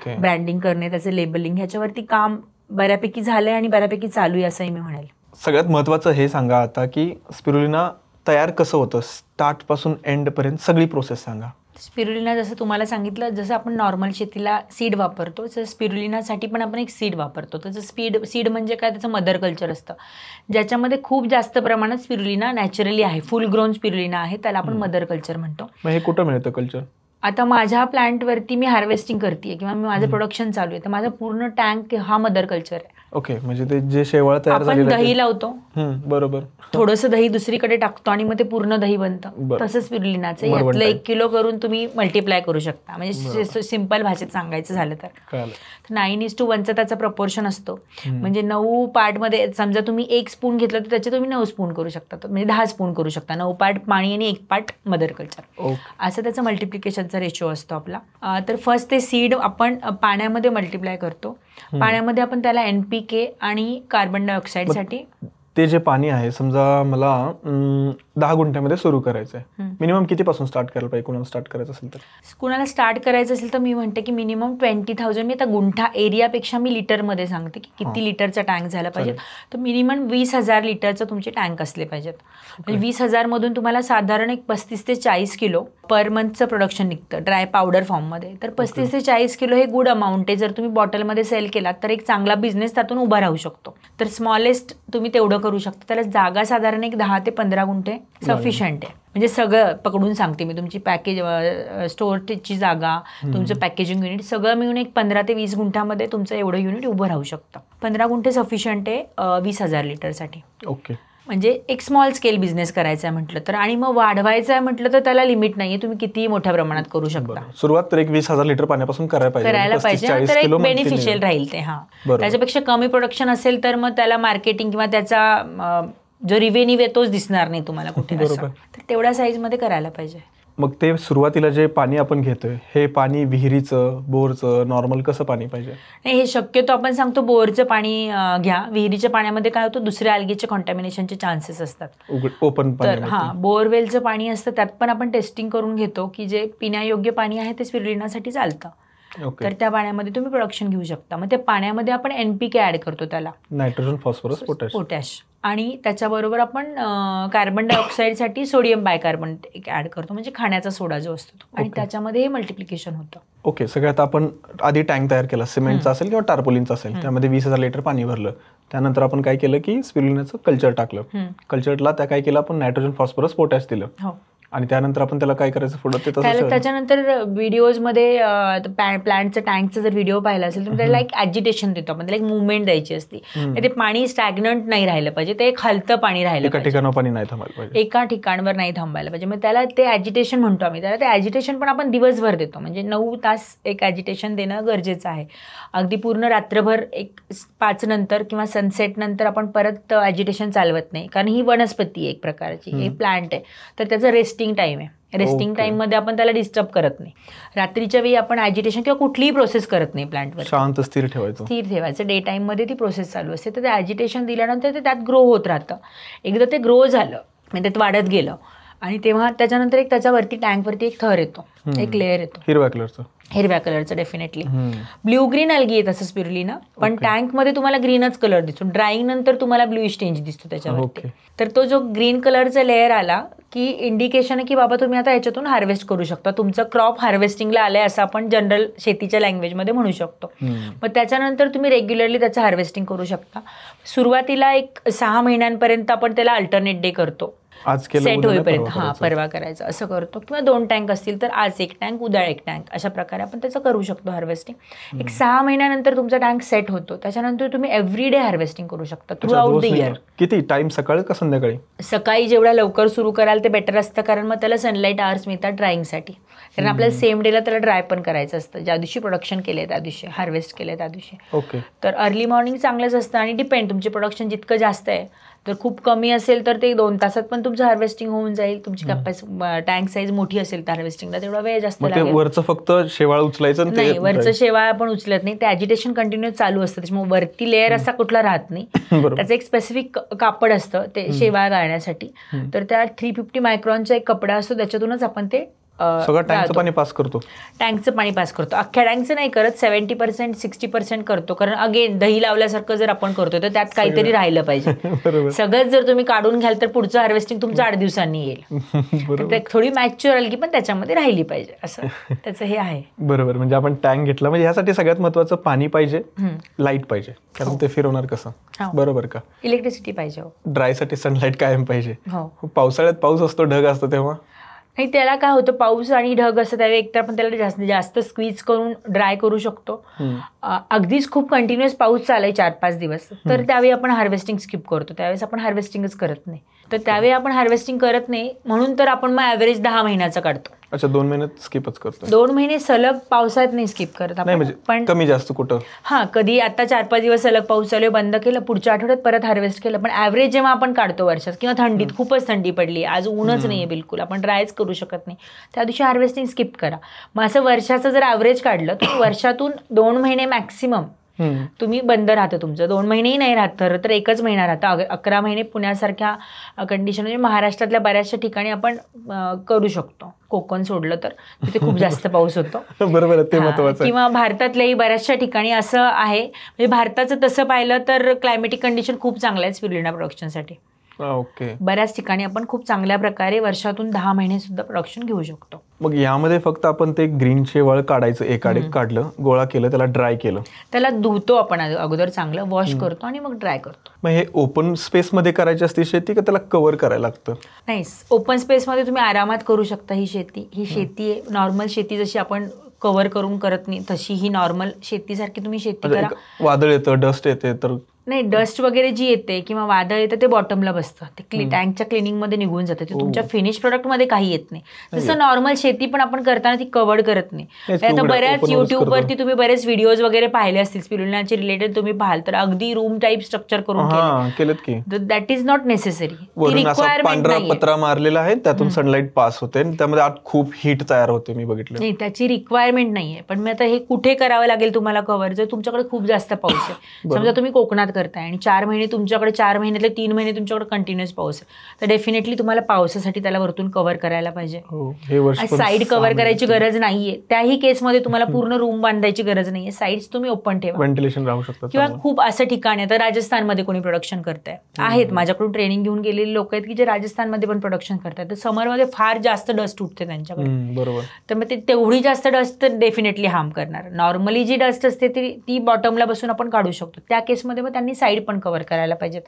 ब्रँडिंग करणे, त्याचं लेबलिंग, ह्याच्यावरती काम बऱ्यापैकी झालंय आणि बऱ्यापैकी चालू आहे असंही मी म्हणेल. सगळ्यात महत्त्वाचं हे सांगा आता की स्पिरुलिना तयार कसं होतं, स्टार्ट पासून एंड पर्यंत सगळी प्रोसेस सांगा. स्पिरुलिना जसं तुम्हाला सांगितलं, जसं आपण नॉर्मल शेतीला सीड वापरतो तसं स्पिरुलिनासाठी पण आपण एक सीड वापरतो. त्याचं सीड म्हणजे काय, त्याचं मदर कल्चर असतं ज्याच्यामध्ये खूप जास्त प्रमाणात स्पिरुलिना नॅचरली आहे. फुल ग्रोन स्पिरुलिना आहे, त्याला आपण मदर कल्चर म्हणतो. मग हे कुठं मिळतं कल्चर? आता माझ्या प्लांटवरती मी हार्वेस्टिंग करते किंवा मी माझं प्रोडक्शन चालू आहे, तर माझा पूर्ण टँक हा मदर कल्चर आहे. ओके, म्हणजे ते जे शेवाळ तयार आपण दही लावतो, बरोबर, थोडंसं दही दुसरीकडे टाकतो आणि मग ते पूर्ण दही बनतं. तसंच स्पिरुलिनाचं यातलं 1 किलो करून तुम्ही मल्टिप्लाय करू शकता. म्हणजे सिंपल भाषेत सांगायचं झालं तर 9:1 त्याचा प्रपोर्शन असतो. म्हणजे 9 पार्टमध्ये समजा तुम्ही 1 स्पून घेतलं तर त्याचे तुम्ही 9 स्पून करू शकता, म्हणजे 10 स्पून करू शकता. 9 पार्ट पाणी आणि 1 पार्ट मदर कल्चर, असं त्याचं मल्टिप्लिकेशनचा रेशो असतो आपला. तर फर्स्ट ते सीड आपण पाण्यामध्ये मल्टिप्लाय करतो. पाण्यामध्ये आपण त्याला NPK आणि कार्बन डायऑक्साईडसाठी, ते जे पाणी आहे समजा मला 10 गुंठ्यामध्ये सुरू करायचं आहे, मिनिमम कितीपासून स्टार्ट करायला पाहिजे कुणाला स्टार्ट करायचं असेल तर? कुणाला स्टार्ट करायचं असेल तर मी म्हणते की मिनिमम 20,000. मी आता गुंठा एरियापेक्षा मी लिटरमध्ये सांगते की किती लिटरचा टँक झाला पाहिजे. तर मिनिमम 20,000 लिटरचं तुमचे टँक असले पाहिजेत. म्हणजे 20,000 मधून तुम्हाला साधारण एक 35 ते 40 किलो पर मंथचं प्रोडक्शन निघतं ड्राय पावडर फॉर्ममध्ये. तर 35 ते 40 किलो हे गुड अमाऊंट आहे. जर तुम्ही बॉटलमध्ये सेल केलात तर एक चांगला बिझनेस त्यातून उभा राहू शकतो. तर स्मॉलेस्ट तुम्ही तेवढं करू शकता. त्याला जागा साधारण एक 10 ते 15 गुंठे सफिशियंट आहे. म्हणजे सगळं पकडून सांगते मी, तुमची पॅकेज स्टोअरची जागा, तुमचं पॅकेजिंग युनिट सगळं मिळून एक 15 ते 20 गुंठ्यामध्ये तुमचं एवढं युनिट उभं राहू शकतं. 15 गुंठे सफिशियंट आहे 20,000 लिटरसाठी. ओके, म्हणजे एक स्मॉल स्केल बिझनेस करायचा आहे म्हटलं तर. आणि मग वाढवायचं आहे म्हटलं तर त्याला लिमिट नाहीये, तुम्ही कितीही मोठ्या प्रमाणात करू शकता. सुरुवात तर एक 20,000 लिटर पाण्यापासून करायला पाहिजे, तर एक बेनिफिशियल राहील ते. त्याच्यापेक्षा कमी प्रोडक्शन असेल तर मग त्याला मार्केटिंग किंवा त्याचा जो रिव्हेन्यू आहे तोच दिसणार नाही तुम्हाला कुठे. तर तेवढ्या साईजमध्ये करायला पाहिजे. मग ते सुरुवातीला जे पाणी आपण घेतोय हे पाणी विहिरीचं, बोरचं, नॉर्मल कसं पाणी पाहिजे? नाही, हे शक्यतो आपण सांगतो बोरचं पाणी घ्या. विहिरीच्या पाण्यामध्ये काय होतं, दुसऱ्या अल्गीचे कॉन्टॅमिनेशनचे चान्सेस असतात ओपन. तर बोरवेलचं पाणी असतं त्यात पण आपण टेस्टिंग करून घेतो की जे पिण्यायोग्य पाणी आहे ते स्पिरुलिनासाठी चालतं. तर त्या पाण्यामध्ये तुम्ही प्रोडक्शन घेऊ शकता. मग त्या पाण्यामध्ये आपण NPK ऍड करतो, त्याला नायट्रोजन, फॉस्फरस, पोटॅश, आणि त्याच्याबरोबर आपण कार्बन डायऑक्साईडसाठी सोडियम बायकार्बोनेट ऍड करतो, म्हणजे खाण्याचा सोडा जो असतो. आणि त्याच्यामध्ये हे मल्टिप्लिकेशन होतं. ओके, सगळ्यात आपण आधी टँक तयार केला, सिमेंटचा असेल किंवा टार्पोलिनचा असेल, त्यामध्ये 20,000 लिटर पाणी भरलं. त्यानंतर आपण काय केलं की स्पिरुलिनाचं कल्चर टाकलं. कल्चरला त्या काय केलं आपण, नायट्रोजन, फॉस्फरस, पोटॅश दिलं. आणि त्यानंतर आपण त्याला काय करायचं पुढं ते तसं त्याच्यानंतर व्हिडिओजमध्ये प्लांटचं टँकचा जर व्हिडिओ पाहिला असेल तर त्याला एक ॲजिटेशन देतो आपण, त्याला एक मुवमेंट द्यायची असते. ते पाणी स्टॅग्नंट नाही राहिलं पाहिजे, ते एक हलतं पाणी राहिलं एका ठिकाणावर पाणी नाही थांबायला पाहिजे, एका ठिकाणावर नाही थांबायला पाहिजे. मग त्याला ते ॲजिटेशन म्हणतो आम्ही. त्याला ते ॲजिटेशन पण आपण दिवसभर देतो, म्हणजे 9 तास एक ॲजिटेशन देणं गरजेचं आहे. अगदी पूर्ण रात्रभर एक 5 नंतर किंवा सनसेट नंतर आपण परत ॲजिटेशन चालवत नाही, कारण ही वनस्पती आहे एक प्रकारची, हे प्लांट आहे, तर त्याचं रेस्टिंग टाईम आहे. रेस्टिंग टाईममध्ये आपण त्याला डिस्टर्ब करत नाही. रात्रीच्या वेळी आपण ॲजिटेशन किंवा कुठलीही प्रोसेस करत नाही प्लांटवर, शांत स्थिर ठेवायचं. डे टाईममध्ये ती प्रोसेस चालू असते. तर ते ॲजिटेशन दिल्यानंतर ते त्यात ग्रो होत राहतं. एकदा ते ग्रो झालं म्हणजे त्यात वाढत गेलं आणि तेव्हा त्याच्यानंतर एक त्याच्यावरती टँकवरती एक थर येतो, एक लेअर येतो हिरव्या कलरचं डेफिनेटली. ब्ल्यू ग्रीन अल्गी आहे तसं स्पिरुलिना, पण टँकमध्ये तुम्हाला ग्रीनच कलर दिसतो. ड्राईंग नंतर तुम्हाला ब्ल्यूइश टिंज दिसतो त्याच्यावरती. तर तो जो ग्रीन कलरचा लेअर आला की इंडिकेशन आहे की बाबा तुम्ही आता याच्यातून हार्वेस्ट करू शकता, तुमचं क्रॉप हार्वेस्टिंगला आलंय असं आपण जनरल शेतीच्या लँग्वेजमध्ये म्हणू शकतो. मग त्याच्यानंतर तुम्ही रेग्युलरली त्याचं हार्वेस्टिंग करू शकता. सुरुवातीला एक 6 महिन्यांपर्यंत आपण त्याला अल्टरनेट डे करतो, सेट होईपर्यंत. परवा करायचं असं करतो. किंवा 2 टँक असतील तर आज एक टँक उद्या एक टँक, अशा प्रकारे आपण त्याचं करू शकतो हार्वेस्टिंग. एक 6 महिन्यानंतर तुमचा टँक सेट होतो, त्याच्यानंतर तुम्ही एव्हरी डे हार्वेस्टिंग करू शकता थ्रू आउट द इयर. किती टाइम, सकाळी का संध्याकाळी? सकाळी जेवढा लवकर सुरू कराल ते बेटर असतं, कारण मग त्याला सनलाईट आवर्स मिळतात ड्राईंगसाठी. कारण आपल्याला सेम डेला त्याला ड्राय पण करायचं असतं, ज्या दिवशी प्रोडक्शन केले त्या दिवशी, हार्वेस्ट केले त्या दिवशी. तर अर्ली मॉर्निंग चांगलंच असतं आणि डिपेंड तुमचे प्रोडक्शन जितकं जास्त आहे, तर खूप कमी असेल तर ते 2 तासात पण तुमचं हार्वेस्टिंग होऊन जाईल. तुमची टँक साईज मोठी असेल तर हार्वेस्टिंगला तेवढा वेळ जास्त लागेल. वरचं फक्त शेवाळ उचलायचं नाही, वरचं शेवाळ आपण उचलत नाही, ते ॲजिटेशन कंटिन्यू चालू असतं, त्याच्यामुळे वरती लेअर असा कुठला राहत नाही. त्याचं एक स्पेसिफिक कापड असतं ते शेवाळ गाळण्यासाठी. तर त्या 350 मायक्रॉनचा एक कपडा असतो, त्याच्यातूनच आपण ते टँकचं पाणी पास करतो. अख्ख्या टँकचं नाही करत, 70% 60% करतो. कारण अगेन दही लावल्यासारखं जर आपण करतो तर त्यात काहीतरी राहिलं पाहिजे. सगळंच जर तुम्ही काढून घ्याल तर पुढचं हार्वेस्टिंग तुमचं 8 दिवसांनी येईल. थोडी मॅच्युअर अलगी पण त्याच्यामध्ये राहिली पाहिजे, असं त्याचं हे आहे. बरोबर. म्हणजे आपण टँक घेतला म्हणजे ह्यासाठी सगळ्यात महत्वाचं पाणी पाहिजे, लाईट पाहिजे, कारण ते फिरवणार कसं, बरोबर का? इलेक्ट्रिसिटी पाहिजे. ड्रायसाठी सनलाईट कायम पाहिजे. पावसाळ्यात पाऊस असतो, ढग असतो, तेव्हा नाही त्याला काय होतं, पाऊस आणि ढग असतं त्यावेळी एकतर आपण त्याला जास्त स्क्वीज करून ड्राय करू शकतो. अगदीच खूप कंटिन्युअस पाऊस चालाय 4-5 दिवस, तर त्यावेळी आपण हार्वेस्टिंग स्किप करतो. त्यावेळेस आपण हार्वेस्टिंगच करत नाही. तर त्यावेळी आपण हार्वेस्टिंग करत नाही, म्हणून तर आपण मग ॲव्हरेज 10 महिन्याचा काढतो. अच्छा, 2 महिने स्किपच करतो. 2 महिने सलग पावसात नाही स्किप करत आपण, पण कमी जास्त कुठं. कधी आता 4-5 दिवस सलग पाऊस चालू बंद केलं, पुढच्या आठवड्यात परत हार्वेस्ट केलं. पण ॲव्हरेज जेव्हा आपण काढतो वर्षात, किंवा थंडीत खूपच थंडी पडली, आज ऊनच नाहीये बिलकुल, आपण ड्रायच करू शकत नाही, त्या दिवशी हार्वेस्टिंग स्किप करा. मग असं वर्षाचं जर ॲव्हरेज काढलं तर वर्षातून 2 महिने मॅक्सिमम तुम्ही बंद राहतं. तुमचं 2 महिनेही नाही राहत, तर 1च महिना राहतं. 11 महिने पुण्यासारख्या कंडिशन म्हणजे महाराष्ट्रातल्या बऱ्याचशा ठिकाणी आपण करू शकतो. कोकण सोडलं तर तिथे खूप जास्त पाऊस होतो. बरोबर, ते महत्त्वाचं. किंवा भारतातल्याही बऱ्याचशा ठिकाणी असं आहे. म्हणजे भारताचं तसं पाहिलं तर क्लायमेटिक कंडिशन खूप चांगलं आहे स्पिरुलिना प्रोडक्शनसाठी. बऱ्याच ठिकाणी आपण खूप चांगल्या प्रकारे वर्षातून 10 महिने सुद्धा प्रोडक्शन घेऊ शकतो. मग यामध्ये फक्त आपण ते ग्रीन शेवाळ काढायचं, एकाडे काढलं, गोळा केलं, त्याला ड्राय केलं, त्याला धुतो आपण अगोदर, चांगलं वॉश करतो आणि मग ड्राय करतो. मग हे ओपन स्पेस मध्ये करायची असते शेती का त्याला कव्हर करायला लागतं? नाही, ओपन स्पेस मध्ये तुम्ही आरामात करू शकता. ही शेती आहे नॉर्मल शेती, जशी आपण कव्हर करून करत नाही तशी ही नॉर्मल शेतीसारखी तुम्ही शेती करा. वादळ येतं, डस्ट येते तर नाही, डस्ट वगैरे जी येते किंवा वादळ येतं ते बॉटमला बसतं, ते टँकच्या क्लिनिंगमध्ये निघून जातं, ते तुमच्या फिनिश प्रोडक्टमध्ये काही येत नाही. जसं नॉर्मल शेती पण आपण करताना ती कव्हर करत नाही. आता बऱ्याच युट्यूबवरती तुम्ही बरेच व्हिडिओज वगैरे पाहिले असतील स्पिरुलिनाचे रिलेटेड, तुम्ही पाहाल तर अगदी रूम टाईप स्ट्रक्चर करून केलेत की दॅट इज नॉट नेसेसरी. पांढरा पत्रा मारलेला आहे, त्यातून सनलाईट पास होते, त्यामध्ये आत खूप हीट तयार होते, मी बघितलं. नाही, त्याची रिक्वायरमेंट नाहीये. पण मग आता हे कुठे करावं लागेल तुम्हाला कव्हर? जर तुमच्याकडे खूप जास्त पाऊस आहे, समजा तुम्ही कोकणात करताय आणि 4 महिने तुमच्याकडे, 4 महिन्यातले 3 महिने तुमच्याकडे कंटिन्युअस पाऊस आहे, तर डेफिनेटली तुम्हाला पावसासाठी त्याला वरतून कव्हर करायला पाहिजे. साईड कव्हर करायची गरज नाहीये. त्याही केसमध्ये तुम्हाला पूर्ण रूम बांधायची गरज नाहीये. साईड्स तुम्ही ओपन ठेवा, व्हेंटिलेशन राहू शकतं. किंवा खूप असं ठिकाण आहे, तर राजस्थानमध्ये कोणी प्रोडक्शन करताय आहेत, माझ्याकडून ट्रेनिंग घेऊन गेलेले लोक आहेत की जे राजस्थानमध्ये पण प्रोडक्शन करतात, तर समरमध्ये फार जास्त डस्ट उठते त्यांच्याकडे. बरोबर. तर मग ते तेवढी जास्त डस्ट डेफिनेटली हार्म करणार. नॉर्मली जी डस्ट असते ती बॉटमला बसून आपण काढू शकतो. त्या केसमध्ये मग आणि साईड पण कव्हर करायला पाहिजेत.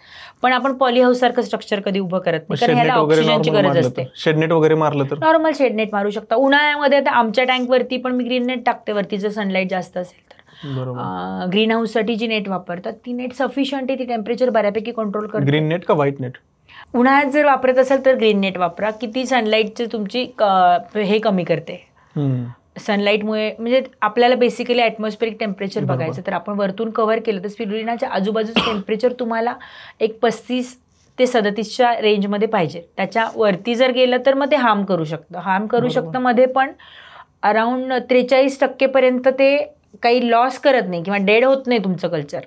पण आपण पॉली हाऊस सारखं स्ट्रक्चर कधी उभं करत नाही, कारण ह्याला ऑक्सिजनची गरज असते. शेडनेट वगैरे मारलं तर नॉर्मल शेडनेट मारू शकता. उन्हाळ्यामध्ये आता आमच्या टँकवरती पण मी ग्रीन नेट टाकते वरती, जर सनलाईट जास्त असेल तर. ग्रीन हाऊससाठी जी नेट वापरतात ती नेट सफिशियंट आहे, ती टेम्परेचर बऱ्यापैकी कंट्रोल करते. ग्रीन नेट का व्हाईट नेट? उन्हाळ्यात जर वापरत असेल तर ग्रीन नेट वापरा, की ती सनलाईटची तुमची हे कमी करते. सनलाईटमुळे म्हणजे आपल्याला बेसिकली ॲटमॉस्फेरिक टेम्परेचर बघायचं, तर आपण वरतून कव्हर केलं तर स्पिरुलिनाच्या आजूबाजूचं टेम्परेचर तुम्हाला एक 35 ते 37च्या रेंजमध्ये पाहिजे. त्याच्या वरती जर गेलं तर मग ते हार्म करू शकतं. मध्ये पण अराउंड 43% पर्यंत ते काही लॉस करत नाही किंवा डेड होत नाही तुमचं कल्चर,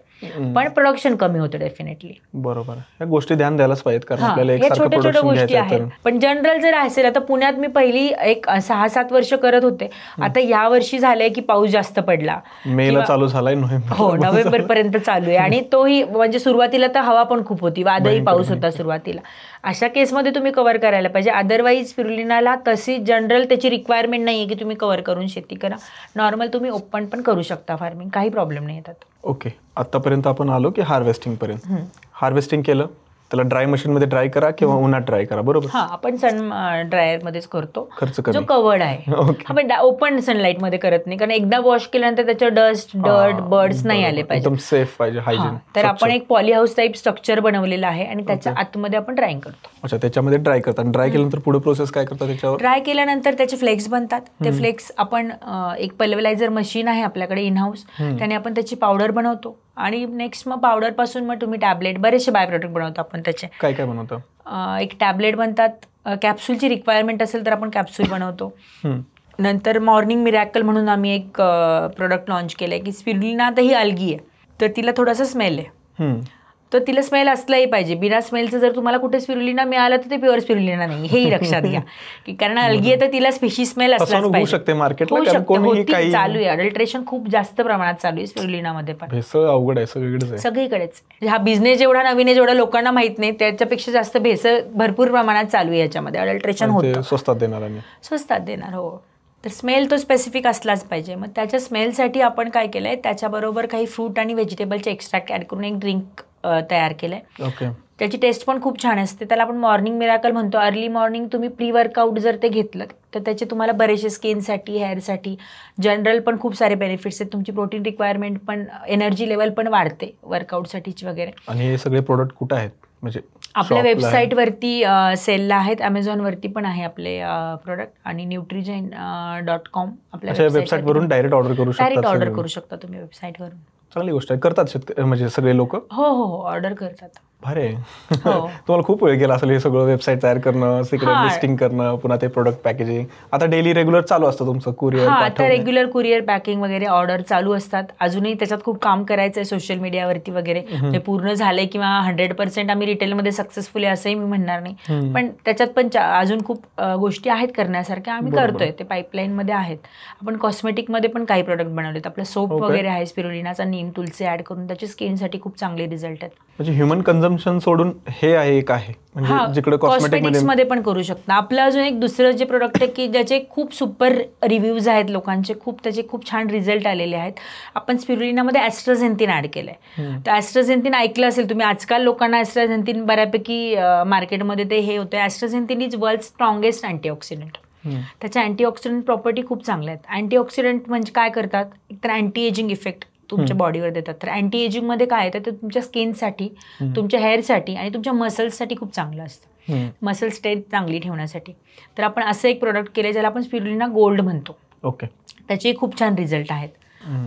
पण प्रोडक्शन कमी होतं डेफिनेटली. बरोबर, या गोष्टी ध्यान द्यायलाच पाहिजेत, कारण आपल्याला हे छोट्या छोट्या गोष्टी आहेत. पण जनरल जर असेल, आता पुण्यात मी पहिली एक 6-7 वर्ष करत होते. आता या वर्षी झालंय की पाऊस जास्त पडला, मेला चालू झालाय, नोव्हेंबर पर्यंत चालू आहे. आणि तोही म्हणजे सुरुवातीला तर हवा पण खूप होती, वादळी पाऊस होता सुरुवातीला. अशा केसमध्ये तुम्ही कव्हर करायला पाहिजे. अदरवाईज स्पिरुलिनाला तशी जनरल त्याची रिक्वायरमेंट नाहीये की तुम्ही कव्हर करून शेती करा. नॉर्मल तुम्ही ओपन पण करू शकता फार्मिंग, काही प्रॉब्लेम नाही येतात. ओके, आतापर्यंत आपण आलो की हार्वेस्टिंग पर्यंत. हार्वेस्टिंग केलं, त्याला ड्राय मशीन मध्ये ड्राय करा किंवा उन्हात ड्राय करा, बरोबर? आपण सन ड्रायर मध्येच करतो, खर्च जो कवर्ड आहे. आपण ओपन सनलाईट मध्ये करत नाही, कारण एकदा वॉश केल्यानंतर त्याच्या डर्ट बर्ड्स नाही आले पाहिजे, एकदम सेफ पाहिजे, हायजीन. तर आपण एक पॉली हाऊस टाईप स्ट्रक्चर बनवलेलं आहे आणि त्याच्या आतमध्ये आपण ड्रायिंग करतो. अच्छा, त्याच्यामध्ये ड्राय करतात. ड्राय केल्यानंतर पुढे प्रोसेस काय करतात त्याच्यावर? ड्राय केल्यानंतर त्याचे फ्लेक्स बनतात. ते फ्लेक्स आपण एक पल्वलायझर मशीन आहे आपल्याकडे इन हाऊस, त्याने आपण त्याची पावडर बनवतो. आणि नेक्स्ट मग पावडर पासून मग तुम्ही टॅबलेट, बरेचसे बाय प्रोडक्ट बनवतो आपण त्याचे. काय काय बनवतो? एक टॅबलेट बनतात, कॅप्सूलची रिक्वायरमेंट असेल तर आपण कॅप्सूल बनवतो. नंतर मॉर्निंग मिरॅकल म्हणून आम्ही एक प्रोडक्ट लॉन्च केलंय, की स्पिरुलिना आता ही अल्गी आहे, तर तिला थोडासा स्मेल आहे, तर तिला स्मेल असलाही पाहिजे. बिना स्मेलचं जर तुम्हाला कुठे स्पिरुलिना मिळालं तर ते प्युअर स्पिरुलिना नाही, हेही लक्षात घ्या. की कारण अल्गी आहे तर तिला स्पेशल स्मेल असलाच पाहिजे. चालू आहे अडल्ट्रेशन, खूप जास्त प्रमाणात चालू आहे स्पिरुलिनामध्ये पण. भेसळ अवघड आहे सगळीकडेच. हा बिझनेस जेवढा नवीन आहे, जेवढा लोकांना माहित नाही, त्याच्यापेक्षा जास्त भेसळ भरपूर प्रमाणात चालू आहे याच्यामध्ये. अडल्ट्रेशन होतं. स्वस्तात देणार हो. तर स्मेल तो स्पेसिफिक असलाच पाहिजे. मग त्याच्या स्मेलसाठी आपण काय केलंय, त्याच्याबरोबर काही फ्रूट आणि व्हेजिटेबलचे एक्स्ट्रॅक्ट ॲड करून एक ड्रिंक तयार केलंय. त्याची टेस्ट पण खूप छान असते. त्याला आपण मॉर्निंग मिराकल म्हणतो. अर्ली मॉर्निंग तुम्ही प्री वर्कआउट जर ते घेतलं तर त्याचे तुम्हाला बरेचसे स्किनसाठी, हेअरसाठी, जनरल पण खूप सारे बेनिफिट्स आहेत. तुमची प्रोटीन रिक्वायरमेंट पण, एनर्जी लेवल पण वाढते वर्कआउटसाठीची वगैरे. आणि हे सगळे प्रोडक्ट कुठे आहेत? म्हणजे आपल्या वेबसाईटवरती सेलला आहेत, अमेझॉनवरती पण आहे आपले प्रोडक्ट, आणि nutrigen.com आपल्या वेबसाईटवरून डायरेक्ट ऑर्डर करू शकता तुम्ही वेबसाईटवरून. चांगली गोष्ट आहे. करतात म्हणजे सगळे लोक? हो, ऑर्डर करतात. भारी. तुम्हाला खूप वेळ गेला असेल हे सगळं वेबसाईट तयार करणं, सिक्रेट लिस्टिंग करणं, पुन्हा ते प्रोडक्ट पॅकेजिंग. आता डेली रेग्युलर चालू असतं तुमचं कुरिअर? आता रेग्युलर कुरिअर पॅकिंग वगैरे ऑर्डर चालू असतात. अजूनही त्याच्यात खूप काम करायचं आहे सोशल मीडियावरती वगैरे. ते पूर्ण झालंय किंवा 100% आम्ही रिटेलमध्ये सक्सेसफुल आहे असंही मी म्हणणार नाही, पण त्याच्यात पण अजून खूप गोष्टी आहेत करण्यासारख्या. आम्ही करतोय, ते पाईपलाईन मध्ये आहेत. आपण कॉस्मेटिकमध्ये पण काही प्रोडक्ट बनवलेत. आपलं सोप वगैरे आहे स्पिरुलिनाचा, नीम तुलसी ऍड करून, त्याचे स्किनसाठी खूप चांगले रिझल्ट आहेत. म्हणजे ह्युमन कन्झम्पशन सोडून हे आहे एक आहे, म्हणजे जिकडे कॉस्मेटिक्स मध्ये पण करू शकता. आपलं अजून एक दुसरं जे प्रोडक्ट आहे की ज्याचे खूप सुपर रिव्ह्यूज आहेत लोकांचे, त्याचे खूप छान रिझल्ट आलेले आहेत. आपण स्पिरुलिनामध्ये ॲस्ट्राझेन्थिन ऍड केलंय. तर ॲस्ट्राझेन्थिन ऐकलं असेल तुम्ही. आजकाल लोकांना ॲस्ट्राझेन्थिन बऱ्यापैकी मार्केटमध्ये ते हे होतं. ॲस्ट्राझेन्थिन इज वर्ल्ड स्ट्रॉंगेस्ट अँटीऑक्सिडंट. त्याच्या अँटीऑक्सिडंट प्रॉपर्टी खूप चांगल्या आहेत. अँटीऑक्सिडंट म्हणजे काय करतात, एकतर अँटी एजिंग इफेक्ट तुमच्या बॉडीवर देतात. तर अँटी एजिंग मध्ये काय येतं, तर तुमच्या स्किनसाठी, तुमच्या हेअरसाठी आणि तुमच्या मसल्ससाठी खूप चांगलं असतं, मसल स्ट्रेंथ चांगली ठेवण्यासाठी. तर आपण असं एक प्रोडक्ट केलं ज्याला आपण स्पिरुलिना गोल्ड म्हणतो. त्याचे खूप छान रिझल्ट आहेत.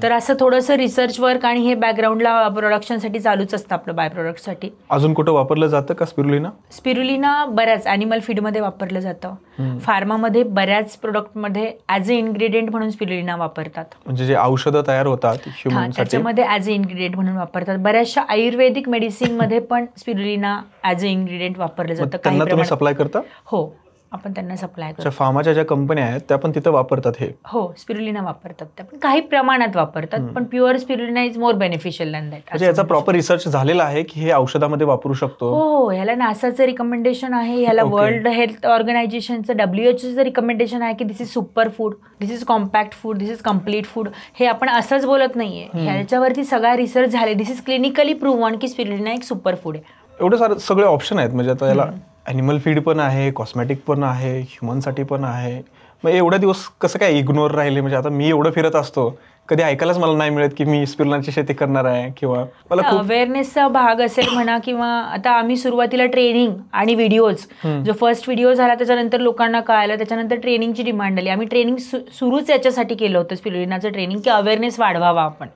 तर असं थोडंसं रिसर्च वर्क आणि हे बॅकग्राऊंडला प्रोडक्शनसाठी चालूच असतं आपलं बाय प्रोडक्टसाठी. अजून कुठं वापरलं जातं का स्पिरुलिना? बऱ्याच ॲनिमल फीडमध्ये वापरलं जातं. फार्मामध्ये बऱ्याच प्रोडक्टमध्ये ॲज अ इन्ग्रेडियंट म्हणून स्पिरुलिना वापरतात. म्हणजे जे औषधं तयार होतात त्याच्यामध्ये ॲज अ इन्ग्रेडियंट म्हणून वापरतात. बऱ्याचशा आयुर्वेदिक मेडिसिन मध्ये पण स्पिरुलिना ॲज अ इन्ग्रेडियंट वापरलं जातं. त्यांना तुम्ही सप्लाय करता? हो, आपण त्यांना सप्लाय करतो. फार्माच्या ज्या कंपन्या आहेत त्या पण तिथं वापरतात हे? हो, स्पिरुलिना वापरतात, त्या पण काही प्रमाणात वापरतात, पण pure spirulina is more beneficial than that. म्हणजे याचा प्रॉपर रिसर्च झालेला आहे की हे औषधामध्ये वापरू शकतो? हो, ह्याला नासाचं रिकमेंडेशन आहे, ह्याला वर्ल्ड हेल्थ ऑर्गनायझेशनचं WHO रिकमेंडेशन आहे की this is super food, this is compact food, this is complete food. हे आपण असंच बोलत नाहीये, ह्याच्यावरती सगळा रिसर्च झाले. दिस इज क्लिनिकली प्रूव्हन की स्पिरुलिना एक सुपर फूड आहे. एवढे सारे सगळे ऑप्शन आहेत. म्हणजे आता याला ॲनिमल फीड पण आहे, कॉस्मेटिक पण आहे, ह्युमनसाठी पण आहे. मग एवढ्या दिवस कसं काय इग्नोर राहिले? म्हणजे आता मी एवढं फिरत असतो, कधी ऐकायलाच मला नाही मिळत की मी स्पिरुलिनाची शेती करणार आहे किंवा मला अवेअरनेसचा भाग असेल म्हणा, किंवा आता आम्ही सुरुवातीला ट्रेनिंग आणि व्हिडिओज, जो फर्स्ट व्हिडिओ झाला त्याच्यानंतर लोकांना कळालं, त्याच्यानंतर ट्रेनिंगची डिमांड आली. आम्ही ट्रेनिंग सुरूच याच्यासाठी केलं होतं, स्पिरुलिनाचं ट्रेनिंग, की अवेअरनेस वाढवावा आपण.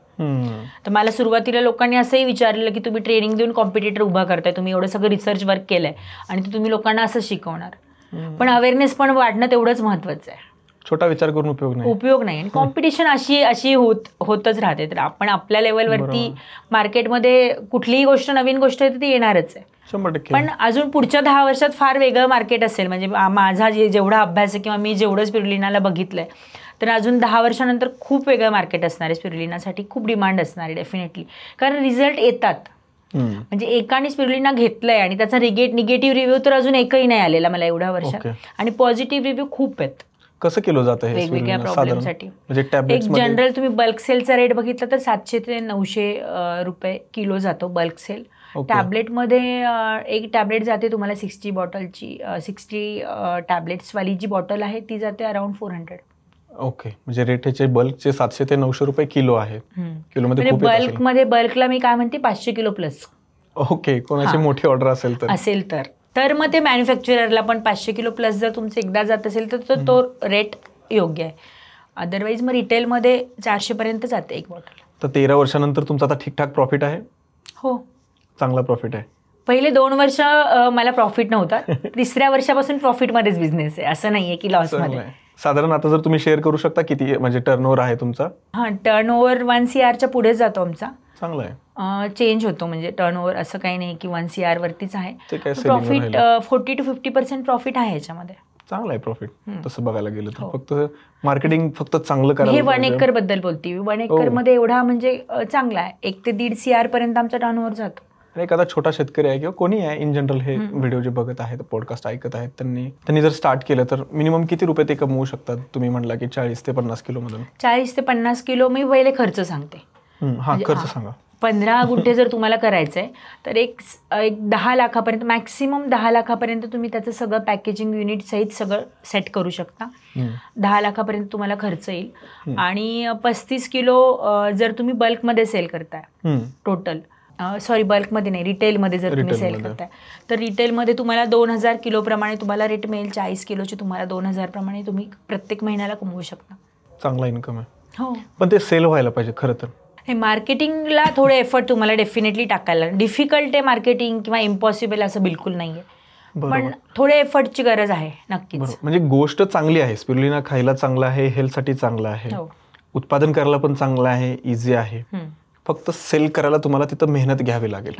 तर मला सुरुवातीला लोकांनी असंही विचारलेलं की तुम्ही ट्रेनिंग देऊन कॉम्पिटिटर उभा करताय, तुम्ही एवढं सगळं रिसर्च वर्क केलंय आणि तुम्ही लोकांना असं शिकवणार. पण अवेअरनेस पण वाढणं तेवढंच महत्वाचं आहे. छोटा विचार करून उपयोग नाही. आणि कॉम्पिटिशन अशी होतच राहते. तर आपण आपल्या लेवलवरती मार्केटमध्ये कुठलीही गोष्ट, नवीन गोष्ट आहे ती येणारच आहे. 100%. पण अजून पुढच्या 10 वर्षात फार वेगळं मार्केट असेल. म्हणजे माझा जेवढा अभ्यास आहे किंवा मी जेवढं स्पिरुलिनाला बघितलंय, तर अजून 10 वर्षानंतर खूप वेगळं मार्केट असणार आहे. स्पिरुलिनासाठी खूप डिमांड असणार आहे डेफिनेटली, कारण रिझल्ट येतात. म्हणजे एकाने स्पिरुलिना घेतलंय आणि त्याचा निगेटिव्ह रिव्ह्यू तर अजून एकही नाही आलेला मला एवढ्या वर्षात, आणि पॉझिटिव्ह रिव्ह्यू खूप आहेत. कसं किलो जातं हे वेगवेगळ्या प्रॉब्लेमसाठी? म्हणजे एक जनरल तुम्ही बल्क सेलचा रेट बघितला तर 700 ते 900 रुपये किलो जातो बल्क सेल. टॅबलेटमध्ये एक टॅबलेट जाते तुम्हाला 60 बॉटलची, 60 टॅबलेट्सवाली जी बॉटल आहे ती जाते अराउंड 400. ओके, म्हणजे रेट ह्याचे बल्कचे 700 ते 900 रुपये किलो आहे. किलोमध्ये बल्कला मी काय म्हणते 500 किलो प्लस. ओके, कोणाची मोठी ऑर्डर असेल तर मग ते मॅन्युफॅक्चररला पण 500 किलो प्लस जर तुमचं एकदा जात असेल तर तो रेट योग्य आहे. अदरवाईज मग रिटेलमध्ये 400 पर्यंत जाते एक बॉटल. तर 13 वर्षानंतर तुमचा आता ठीकठाक प्रॉफिट आहे? हो, चांगला प्रॉफिट आहे. पहिले 2 वर्ष मला प्रॉफिट नव्हता, 3ऱ्या वर्षापासून प्रॉफिटमध्येच बिझनेस आहे, असं नाहीये की लॉसमध्ये. साधारण आता जर तुम्ही शेअर करू शकता किती म्हणजे टर्नओव्हर आहे तुमचा? टर्नओव्हर 1 CR पुढे जातो आमचा. चांगलं आहे. चेंज होतो, म्हणजे टर्नओव्हर असं काही नाही की 1 CR वरतीच आहे. प्रॉफिट 40 to 50% प्रॉफिट आहे याच्यामध्ये. चांगलं आहे प्रॉफिट तसं बघायला गेलं तर. फक्त मार्केटिंग फक्त चांगलं करायला. हे 1 एकर बद्दल बोलते. 1 एकर मध्ये एवढा म्हणजे चांगला आहे. 1 ते 1.5 CR पर्यंत आमचा टर्नओव्हर जातो. एखादा छोटा शेतकरी आहे किंवा कोणी आहे इन जनरल हे व्हिडिओ जे बघत आहेत, पॉडकास्ट ऐकत आहेत, त्यांनी जर स्टार्ट केलं तर मिनिमम किती रुपये ते कमवू शकतात? तुम्ही म्हणला की 40 ते 50 किलो मधून. 40 ते 50 किलो मी पहिले खर्च सांगते. खर्च सांगा. 15 गुंठे जर तुम्हाला करायचंय तर एक 10 लाखापर्यंत, मॅक्सिमम 10 लाखापर्यंत तुम्ही त्याचं सगळं पॅकेजिंग युनिट सहित सगळं सेट करू शकता. 10 लाखापर्यंत तुम्हाला खर्च येईल. आणि 35 किलो जर तुम्ही बल्कमध्ये सेल करताय, टोटल बल्कमध्ये नाही, रिटेलमध्ये जर तुम्ही सेल करताय तर रिटेलमध्ये तुम्हाला 2000 किलो प्रमाणे तुम्हाला रेट मिळेल. 40 किलोची तुम्हाला 2000 प्रमाणे तुम्ही प्रत्येक महिन्याला कमवू शकता. चांगला इन्कम आहे. हो, पण ते सेल व्हायला पाहिजे खरं तर. हे मार्केटिंगला थोडे एफर्ट तुम्हाला डेफिनेटली टाकायला. डिफिकल्ट आहे मार्केटिंग किंवा इम्पॉसिबल असं बिलकुल नाहीये, पण थोडे एफर्टची गरज आहे नक्कीच. म्हणजे गोष्ट चांगली आहे, स्पिरुलिना खायला चांगला आहे, हेल्थसाठी चांगला आहे, उत्पादन करायला पण चांगलं आहे, इझी आहे. फक्त सेल करायला तुम्हाला तिथं मेहनत घ्यावी लागेल,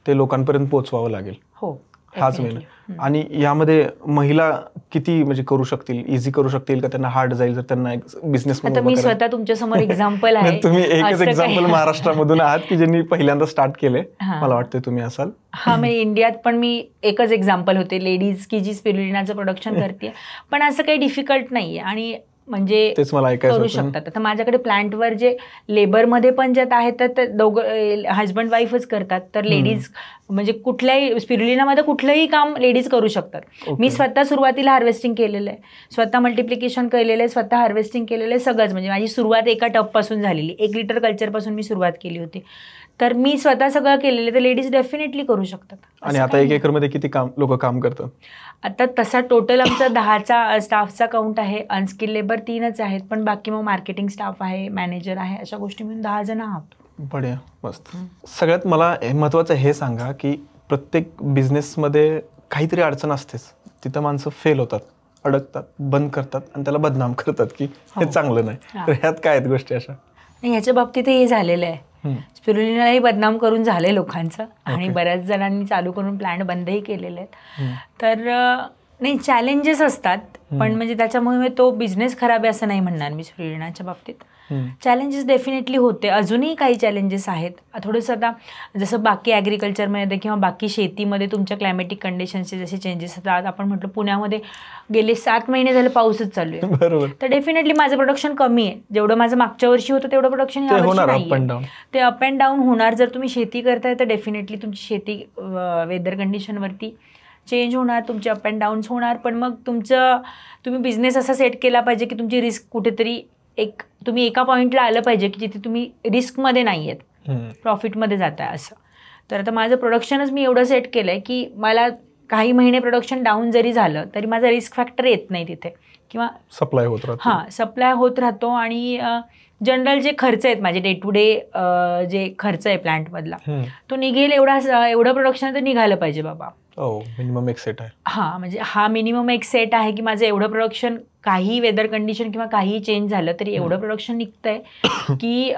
ते लोकांपर्यंत पोहोचवावं लागेल. हो, हाच मेन. आणि यामध्ये महिला किती म्हणजे करू शकतील, इझी करू शकतील का त्यांना हार्ड जाईल जर त्यांना एक बिझनेस? मी स्वतः तुमच्या समोर एक्झाम्पल आहे. तुम्ही एकच एक्झाम्पल महाराष्ट्रामधून आहात की ज्यांनी पहिल्यांदा स्टार्ट केले, मला वाटतं तुम्ही असाल. म्हणजे इंडियात पण मी एकच एक्झाम्पल होते, लेडीज की जी स्पिरुलिनाचं प्रोडक्शन करते. पण असं काही डिफिकल्ट नाहीये आणि म्हणजे तेच मला ऐकायचं करू शकतात. आता माझ्याकडे प्लांटवर जे लेबरमध्ये पण ज्यात आहेत तर दोघं हजबंड वाईफच करतात. तर लेडीज म्हणजे कुठल्याही स्पिरुलिनामध्ये कुठलंही काम लेडीज करू शकतात. मी स्वतः सुरुवातीला हार्वेस्टिंग केलेलं आहे, स्वतः मल्टिप्लिकेशन केलेलं आहे, स्वतः हार्वेस्टिंग केलेलं आहे, सगळंच. म्हणजे माझी सुरुवात एका टबपासून झालेली, 1 लिटर कल्चरपासून मी सुरुवात केली होती. तर मी स्वतः सगळं केलेलं, तर लेडीज डेफिनेटली करू शकतात. आणि आता 1 एकरमध्ये किती लोक काम करतात? आता तसा टोटल आमचा 10चा स्टाफचा काउंट आहे. अनस्किल लेबर 3च आहेत, पण बाकी मग मार्केटिंग स्टाफ आहे, मॅनेजर आहे, अशा गोष्टी मिळून 10 जण आहोत. बढिया, मस्त. सगळ्यात मला महत्वाचं हे सांगा की प्रत्येक बिझनेसमध्ये काहीतरी अडचण असतेच. तिथं माणसं फेल होतात, अडकतात, बंद करतात आणि त्याला बदनाम करतात की हे चांगलं नाही. तर ह्यात काय आहेत गोष्टी अशा? ह्याच्या बाबतीत हे झालेलं आहे. स्पिरुलिनालाही बदनाम करून झालंय लोकांचं आणि बऱ्याच जणांनी चालू करून प्लांट बंदही केलेले आहेत. तर नाही, चॅलेंजेस असतात, पण म्हणजे त्याच्यामुळे तो बिझनेस खराब आहे असं नाही म्हणणार मी स्पिरुलिनाच्या बाबतीत. चॅलेंजेस डेफिनेटली होते, अजूनही काही चॅलेंजेस आहेत. थोडंसं आता जसं बाकी ॲग्रिकल्चरमध्ये किंवा बाकी शेतीमध्ये तुमच्या क्लायमॅटिक कंडिशनचे जसे चेंजेस होतात. आपण म्हटलं पुण्यामध्ये गेले 7 महिने झाले पाऊसच चालू आहे, बरोबर. तर डेफिनेटली माझं प्रोडक्शन कमी आहे. जेवढं माझं मागच्या वर्षी होतं तेवढं प्रोडक्शन यावर्षी नाही. ते अप अँड डाऊन होणार. जर तुम्ही शेती करताय तर डेफिनेटली तुमची शेती वेदर कंडिशनवरती चेंज होणार, तुमचे अप अँड डाऊन्स होणार. पण मग तुम्ही बिझनेस असा सेट केला पाहिजे की तुमची रिस्क कुठेतरी तुम्ही एका पॉईंटला आलं पाहिजे की जिथे तुम्ही रिस्कमध्ये नाही आहेत, प्रॉफिटमध्ये जात आहे असं. तर आता माझं प्रोडक्शनच मी एवढं सेट केलं आहे की मला काही महिने प्रोडक्शन डाऊन जरी झालं तरी माझा रिस्क फॅक्टर येत नाही तिथे, किंवा सप्लाय होत राहतो. सप्लाय होत राहतो. आणि जनरल जे खर्च आहेत माझे डे टू डे जे खर्च आहे प्लांटमधला तो निघेल एवढं प्रोडक्शन तर निघालं पाहिजे बाबा. मिनिमम एक सेट आहे. म्हणजे हा मिनिमम एक सेट आहे की माझं एवढं प्रोडक्शन, काही वेदर कंडिशन किंवा काही चेंज झालं तरी एवढं प्रोडक्शन निघतंय की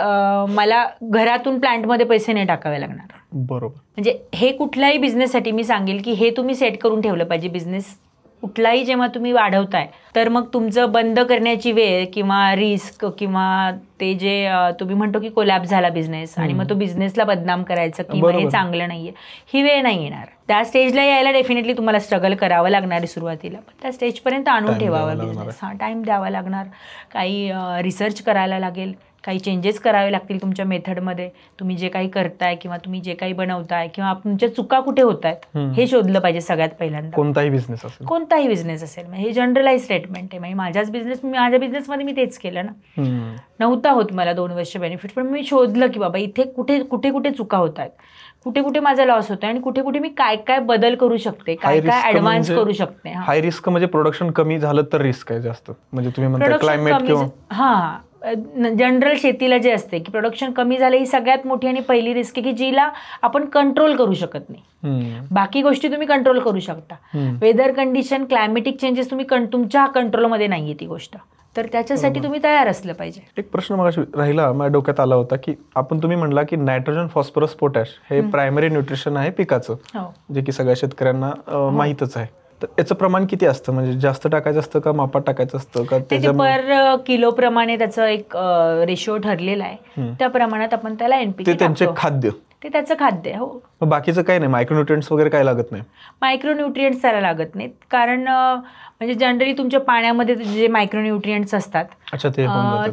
मला घरातून प्लांटमध्ये पैसे नाही टाकावे लागणार. बरोबर. म्हणजे हे कुठल्याही बिझनेससाठी मी सांगेल की हे तुम्ही सेट करून ठेवलं पाहिजे. बिझनेस कुठलाही जेव्हा तुम्ही वाढवताय तर मग तुमचं बंद करण्याची वेळ किंवा रिस्क किंवा ते जे तुम्ही म्हणतो की कोलॅप्स झाला बिझनेस आणि मग तो बिझनेसला बदनाम करायचं की हे चांगलं नाहीये, ही वेळ नाही येणार. त्या स्टेजला यायला डेफिनेटली तुम्हाला स्ट्रगल करावं लागणार आहे सुरुवातीला, पण त्या स्टेजपर्यंत आणून ठेवावं बिझनेस. टाइम द्यावा लागणार, काही रिसर्च करायला लागेल, काही चेंजेस करावे लागतील तुमच्या मेथडमध्ये. तुम्ही जे काही करताय किंवा तुम्ही जे काही बनवताय किंवा तुमच्या चुका कुठे होत आहेत हे शोधलं पाहिजे सगळ्यात पहिल्यांदा. कोणताही बिझनेस असेल हे जनरलाइज स्टेटमेंट आहे. म्हणजे माझ्या बिझनेसमध्ये मी तेच केलं ना. नव्हता होत मला 2 वर्ष बेनिफिट, पण मी शोधलं की बाबा इथे कुठे कुठे चुका होत आहेत, कुठे कुठे माझा लॉस होतोय आणि कुठे कुठे मी काय काय बदल करू शकते, काय काय ऍडव्हान्स करू शकते. हाय रिस्क म्हणजे प्रोडक्शन कमी झालं तर रिस्क आहे जास्त. म्हणजे तुम्ही म्हणता क्लायमेट किंवा जनरल शेतीला जे असते की प्रोडक्शन कमी झालं ही सगळ्यात मोठी आणि पहिली रिस्क आहे की जिला आपण कंट्रोल करू शकत नाही. बाकी गोष्टी तुम्ही कंट्रोल करू शकता. वेदर कंडिशन, क्लायमेटिक चेंजेस तुम्ही तुमच्या कंट्रोलमध्ये नाहीये ती गोष्ट, तर त्याच्यासाठी तुम्ही तयार असलं पाहिजे. एक प्रश्न मगाशी राहिला, माझ्या डोक्यात आला होता की तुम्ही म्हणला की नायट्रोजन, फॉस्फरस, पोटॅश हे प्रायमरी न्यूट्रिशन आहे पिकाचं, जे की सगळ्या शेतकऱ्यांना माहीतच आहे. तर याचं प्रमाण किती असतं, म्हणजे जास्त टाकायचं असतं का मापात टाकायचं असतं का? त्याच्या पर किलो प्रमाणे त्याचं एक रेशो ठरलेला आहे, त्या प्रमाणात आपण त्याला एनपीके. ते त्यांचे खाद्य, ते त्याचं खाद्य. हो, बाकीचं काही नाही, मायक्रोन्युट्रिएंट्स वगैरे काय लागत नाही. मायक्रोन्युट्रिएंट्स त्याला लागत नाहीत, कारण म्हणजे जनरली तुमच्या पाण्यामध्ये जे मायक्रोन्युट्रिएंट्स असतात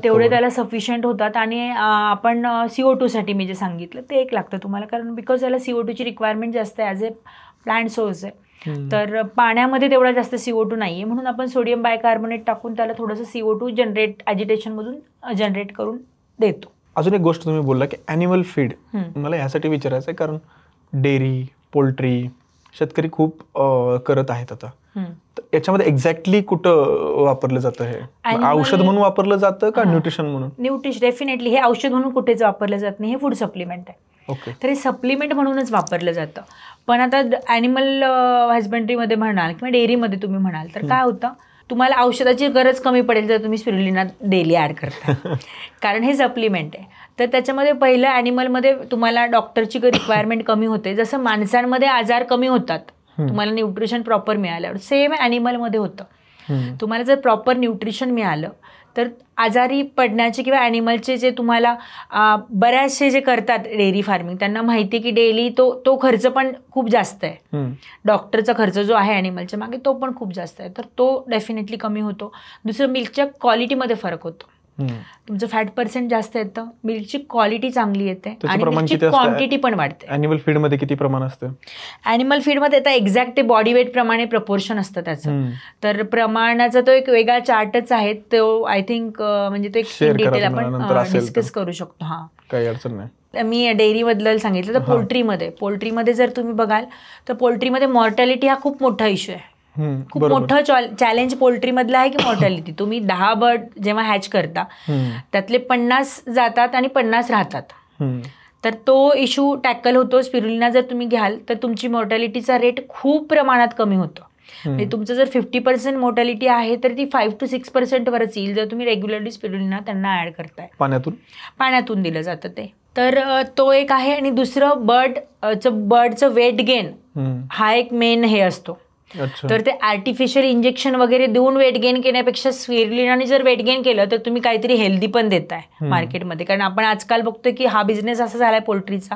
तेवढे त्याला सफिशियंट होतात. आणि आपण CO2 साठी मी जे सांगितलं ते एक लागतं तुम्हाला, कारण बिकॉज त्याला CO2 ची रिक्वायरमेंट जास्त आहे ॲज ए प्लांट सोर्स आहे. तर पाण्यामध्ये तेवढा जास्त CO2 नाहीये, म्हणून आपण सोडियम बायकार्बोनेट टाकून त्याला थोडंसं CO2 ॲजिटेशनमधून जनरेट करून देतो. अजून एक गोष्ट तुम्ही बोलला की ॲनिमल फीड, मला यासाठी विचारायचं आहे कारण डेअरी, पोल्ट्री शेतकरी खूप करत आहेत आता. याच्यामध्ये एक्झॅक्टली कुठं वापरलं जातं हे? औषध म्हणून वापरलं जातं का न्यूट्रिशन म्हणून? डेफिनेटली हे औषध म्हणून कुठेच वापरलं जात नाही, हे फूड सप्लिमेंट आहे. तर हे सप्लिमेंट म्हणूनच वापरलं जातं. पण आता ॲनिमल हजबंड्रीमध्ये म्हणाल किंवा डेअरीमध्ये तुम्ही म्हणाल तर काय होतं, तुम्हाला औषधाची गरज कमी पडेल जर तुम्ही स्पिरुलिना डेली ॲड करता, कारण हे सप्लिमेंट आहे. तर त्याच्यामध्ये पहिलं ॲनिमलमध्ये तुम्हाला डॉक्टरची रिक्वायरमेंट कमी होते. जसं माणसांमध्ये आजार कमी होतात तुम्हाला न्यूट्रिशन प्रॉपर मिळाल्यावर, सेम ॲनिमलमध्ये होतं. तुम्हाला जर प्रॉपर न्यूट्रिशन मिळालं तर आजारी पडण्याचे किंवा ॲनिमलचे जे तुम्हाला बऱ्याचसे जे करतात डेअरी फार्मिंग त्यांना माहिती आहे की डेली तो खर्च पण खूप जास्त आहे. डॉक्टरचा खर्च जो आहे ॲनिमलच्या मागे तो पण खूप जास्त आहे, तर तो डेफिनेटली कमी होतो. दुसरं, मिल्कच्या क्वालिटीमध्ये फरक होतो. तुमचं फॅट पर्सेंट जास्त येतं, मिल्कची क्वालिटी चांगली येते आणि मिल्कची क्वांटिटी पण वाढते. ॲनिमल फीडमध्ये किती प्रमाण असतं? ॲनिमल फीडमध्ये आता एक्झॅक्ट ते बॉडी वेट प्रमाणे प्रपोर्शन असतं त्याचं, तर प्रमाणाचा तो एक वेगळा चार्टच आहे. तो आय थिंक म्हणजे तो एक डिटेल आपण डिस्कस करू शकतो. काही अडचण नाही. मी डेअरीबद्दल सांगितलं तर पोल्ट्रीमध्ये जर तुम्ही बघाल तर पोल्ट्रीमध्ये मॉर्टॅलिटी हा खूप मोठा इश्यू आहे. खूप मोठं चॅलेंज पोल्ट्रीमधलं आहे की मॉर्टॅलिटी. तुम्ही 10 बर्ड जेव्हा हॅच करता त्यातले 50 जातात आणि 50 राहतात, तर तो इश्यू टॅकल होतो. स्पिरुलिना जर तुम्ही घ्याल तर तुमची मॉर्टॅलिटीचा रेट खूप प्रमाणात कमी होतो. म्हणजे तुमचं जर 50% मॉर्टॅलिटी आहे तर ती 5 to 6% वरच येईल जर तुम्ही रेग्युलरली स्पिरुलिना त्यांना ऍड करताय. पाण्यातून दिलं जातं ते, तर तो एक आहे. आणि दुसरं बर्डचं वेट गेन हा एक मेन हे असतो अच्छा. तर ते आर्टिफिशियल इंजेक्शन वगैरे देऊन वेट गेन केल्यापेक्षा स्पिरुलिनाने जर वेट गेन केलं तर तुम्ही काहीतरी हेल्दी पण देताय मार्केटमध्ये. कारण आपण आजकाल बघतोय की हा बिझनेस असा झालाय पोल्ट्रीचा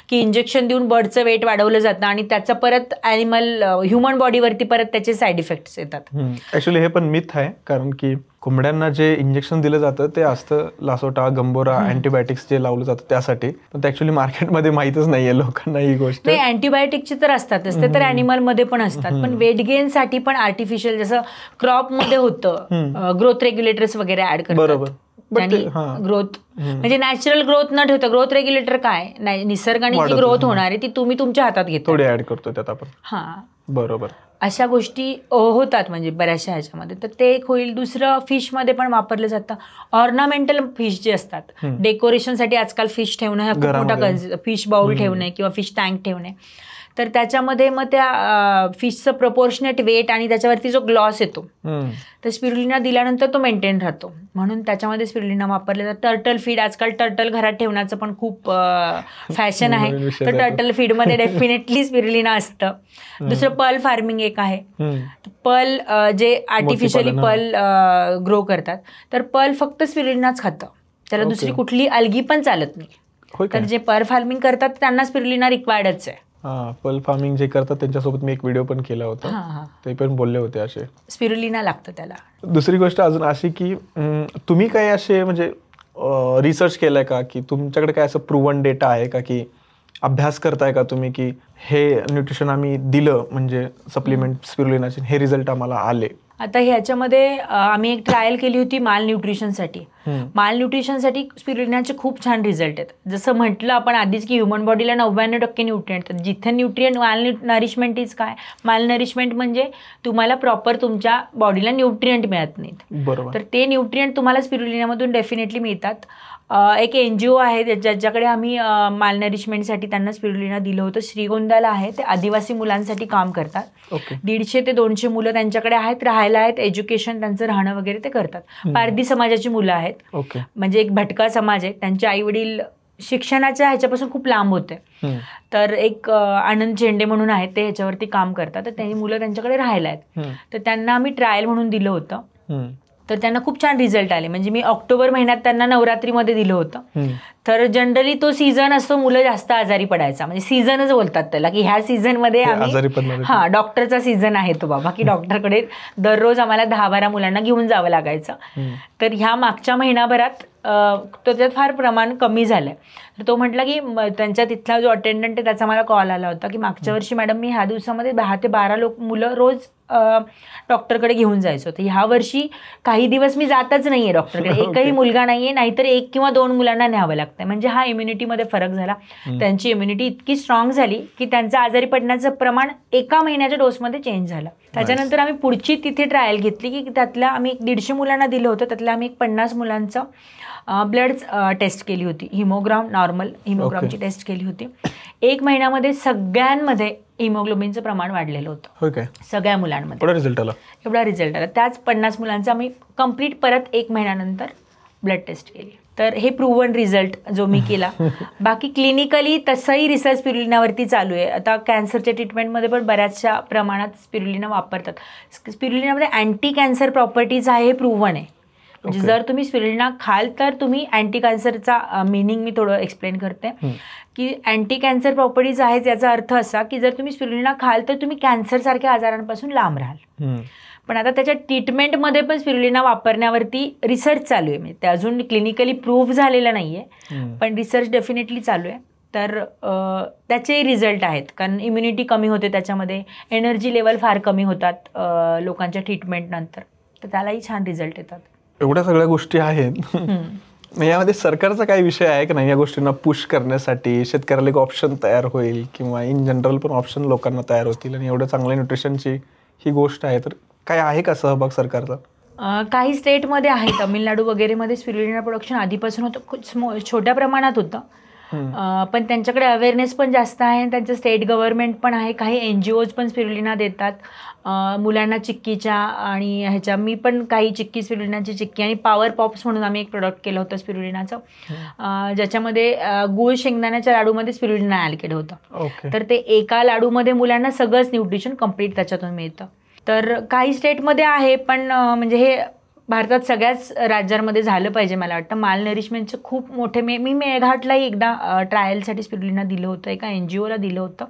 की इंजेक्शन देऊन बर्डचं वेट वाढवलं जातं आणि त्याचा परत ॲनिमल ह्युमन बॉडीवरती परत त्याचे साईड इफेक्ट्स येतात. ऍक्च्युली हे पण मिथ आहे, कारण की कोंबड्यांना जे इंजेक्शन दिलं जातं ते असतं लासोटा, गंबोरा, अँटीबायोटिक्स जे लावलं जातं त्यासाठी, पण ते ऍक्च्युली मार्केटमध्ये माहितच नाहीये लोकांना ही गोष्ट. नाही, अँटीबायोटिकची तर असतातच, ते तर ॲनिमलमध्ये पण असतात, पण वेट गेनसाठी पण आर्टिफिशियल जसं क्रॉपमध्ये होतं ग्रोथ रेग्युलेटर्स वगैरे ऍड करतात. बरोबर. ग्रोथ म्हणजे नॅचरल ग्रोथ न ठेवता ग्रोथ रेग्युलेटर काय, निसर्गाने जी ग्रोथ होणार आहे ती तुम्ही तुमच्या हातात घेता. थोडी ऍड करतो त्यात आपण. हा, बरोबर. अशा गोष्टी होतात म्हणजे बऱ्याचशा ह्याच्यामध्ये. तर ते एक होईल. दुसरं फिशमध्ये पण वापरलं जातं ऑर्नामेंटल फिश जे असतात, डेकोरेशनसाठी आजकाल फिश ठेवणं हा खूप मोठा, फिश बाउल ठेवणे किंवा फिश टँक ठेवणे, तर त्याच्यामध्ये मग त्या फिशचं प्रपोर्शनेट वेट आणि त्याच्यावरती जो ग्लॉस येतो तर स्पिरुलिना दिल्यानंतर तो मेंटेन राहतो, म्हणून त्याच्यामध्ये स्पिरुलिना वापरले जातं. टर्टल फीड, आजकाल टर्टल घरात ठेवण्याचं पण खूप फॅशन आहे, तर टर्टल फीडमध्ये डेफिनेटली स्पिरुलिना असतं. दुसरं पर्ल फार्मिंग एक आहे. पर्ल जे आर्टिफिशियली पर्ल ग्रो करतात, तर पर्ल फक्त स्पिरुलिनाच खातं, त्याला दुसरी कुठली अल्गी पण चालत नाही. तर जे पर्ल फार्मिंग करतात त्यांना स्पिरुलिना रिक्वायर्डच आहे. पर्ल फार्मिंग जे करतात त्यांच्यासोबत मी एक व्हिडिओ पण केला होता, ते पण बोलले होते असे स्पिरुलिना लागतं त्याला. दुसरी गोष्ट अजून अशी की तुम्ही काही असे म्हणजे रिसर्च केलाय का, की तुमच्याकडे काय असं प्रूव्हन डेटा आहे का, की अभ्यास करताय का तुम्ही की हे न्यूट्रिशन आम्ही दिलं म्हणजे सप्लिमेंट स्पिरुलिनाचे हे रिझल्ट आम्हाला आले? आता ह्याच्यामध्ये आम्ही एक ट्रायल केली होती माल न्यूट्रिशनसाठी. माल न्यूट्रिशनसाठी स्पिरुलिनाचे खूप छान रिझल्ट आहेत. जसं म्हटलं आपण आधीच की ह्युमन बॉडीला 99% न्यूट्रिएंट आहेत. जिथे न्यूट्रिएंट, माल नरिशमेंट इज काय, माल नरिशमेंट म्हणजे तुम्हाला प्रॉपर तुमच्या बॉडीला न्यूट्रिएंट मिळत नाहीत. बरोबर. तर ते न्यूट्रिएंट तुम्हाला स्पिरुलिनामधून डेफिनेटली मिळतात. एक NGO आहे ज्याच्याकडे आम्ही माल नरिशमेंटसाठी त्यांना स्पिरुलिना दिलं होतं. श्रीगोंद्याला आहे, ते आदिवासी मुलांसाठी काम करतात. 150 ते 200 मुलं त्यांच्याकडे आहेत, राहायला आहेत, एज्युकेशन त्यांचं राहणं वगैरे ते करतात. पारधी समाजाची मुलं आहेत, म्हणजे एक भटका समाज आहे, त्यांचे आई वडील शिक्षणाच्या ह्याच्यापासून खूप लांब होते. तर एक आनंद झेंडे म्हणून आहेत, ते ह्याच्यावरती काम करतात, तर त्यांनी मुलं त्यांच्याकडे राहायला आहेत. तर त्यांना आम्ही ट्रायल म्हणून दिलं होतं, तर त्यांना खूप छान रिझल्ट आले. म्हणजे मी ऑक्टोबर महिन्यात त्यांना नवरात्रीमध्ये दिलं होतं. तर जनरली तो सीझन असतो मुलं जास्त आजारी पडायचा, म्हणजे सीझनच बोलतात त्याला, की ह्या सीझनमध्ये आम्ही डॉक्टरचा सीझन आहे तो बाबा, की डॉक्टरकडे दररोज आम्हाला 10-12 मुलांना घेऊन जावं लागायचं. तर ह्या मागच्या महिनाभरात त्याच्यात फार प्रमाण कमी झालंय. तर तो म्हटला की त्यांच्या तिथला जो अटेंडंट आहे त्याचा मला कॉल आला होता की मागच्या वर्षी मॅडम मी ह्या दिवसामध्ये 10 ते 12 मुलं रोज डॉक्टरकडे घेऊन जायचो, तर ह्या वर्षी काही दिवस मी जातच नाहीये डॉक्टरकडे, एकही मुलगा नाहीये, नाहीतर 1 किंवा 2 मुलांना न्यावं लागतंय. म्हणजे हा इम्युनिटीमध्ये फरक झाला. त्यांची इम्युनिटी इतकी स्ट्रॉंग झाली की त्यांचं आजारी पडण्याचं प्रमाण 1 महिन्याच्या डोसमध्ये चेंज झालं. त्याच्यानंतर आम्ही पुढची तिथे ट्रायल घेतली की त्यातल्या आम्ही 150 मुलांना दिलं होतं, त्यातल्या आम्ही 50 मुलांचं ब्लड टेस्ट केली होती, हिमोग्राम, नॉर्मल हिमोग्रामची टेस्ट केली होती. 1 महिन्यामध्ये सगळ्यांमध्ये हिमोग्लोबिनचं प्रमाण वाढलेलं होतं, सगळ्या मुलांमध्ये. एवढा रिझल्ट आला. त्याच 50 मुलांचा आम्ही कम्प्लीट परत 1 महिन्यानंतर ब्लड टेस्ट केली. तर हे प्रूव्हन रिझल्ट जो मी केला. बाकी क्लिनिकली तसंही रिसर्च स्पिरुलिनावरती चालू आहे. आता कॅन्सरच्या ट्रीटमेंटमध्ये पण बऱ्याचशा प्रमाणात स्पिरुलिना वापरतात. स्पिरुलिनामध्ये अँटी कॅन्सर प्रॉपर्टीज आहे, हे प्रूव्हन आहे. म्हणजे जर तुम्ही स्पिरुलिना खाल तर तुम्ही अँटी कॅन्सरचा मिनिंग मी थोडं एक्सप्लेन करते की अँटी कॅन्सर प्रॉपर्टीज आहेत, याचा अर्थ असा की जर तुम्ही स्पिरुलिना खाल तर तुम्ही कॅन्सरसारख्या आजारांपासून लांब राहाल. पण आता त्याच्या ट्रीटमेंटमध्ये पण स्पिरुलिना वापरण्यावरती रिसर्च चालू आहे. म्हणजे ते अजून क्लिनिकली प्रूव्ह झालेलं नाही आहे, पण रिसर्च डेफिनेटली चालू आहे. तर त्याचे रिझल्ट आहेत, कारण इम्युनिटी कमी होते त्याच्यामध्ये, एनर्जी लेवल फार कमी होतात लोकांच्या ट्रीटमेंटनंतर, तर त्यालाही छान रिझल्ट येतात. एवढ्या सगळ्या गोष्टी आहेत. यामध्ये सरकारचा काही विषय आहे की नाही या गोष्टींना पुश करण्यासाठी, शेतकऱ्याला एक ऑप्शन तयार होईल किंवा इन जनरल पण ऑप्शन लोकांना तयार होतील, आणि एवढं चांगल्या न्यूट्रिशनची ही गोष्ट आहे, तर काय आहे का सहभाग सरकारचा? काही स्टेटमध्ये आहे, तमिळनाडू वगैरेमध्ये स्पिरुलिना प्रोडक्शन आधीपासून होतं, खूप छोट्या प्रमाणात होतं, पण त्यांच्याकडे अवेअरनेस पण जास्त आहे आणि त्यांचं स्टेट गव्हर्नमेंट पण आहे. काही NGOज पण स्पिरुलिना देतात मुलांना चिक्कीच्या आणि ह्याच्या. मी पण काही चिक्की, स्पिरुलिनाची चिक्की आणि पॉवर पॉप्स म्हणून आम्ही एक प्रोडक्ट केलं होतं स्पिरुलिनाचं, ज्याच्यामध्ये गूळ शेंगदाण्याच्या लाडूमध्ये स्पिरुलिना ॲड केलं होतं. तर ते एका लाडूमध्ये मुलांना सगळंच न्यूट्रिशन कंप्लीट त्याच्यातून मिळतं. तर काही स्टेटमध्ये आहे, पण म्हणजे हे भारतात सगळ्याच राज्यांमध्ये झालं पाहिजे मला वाटतं. माल नरिशमेंटचं खूप मोठे मी मेळघाटलाही एकदा ट्रायलसाठी स्पिरुलिना दिलं होतं, एका NGOला दिलं होतं.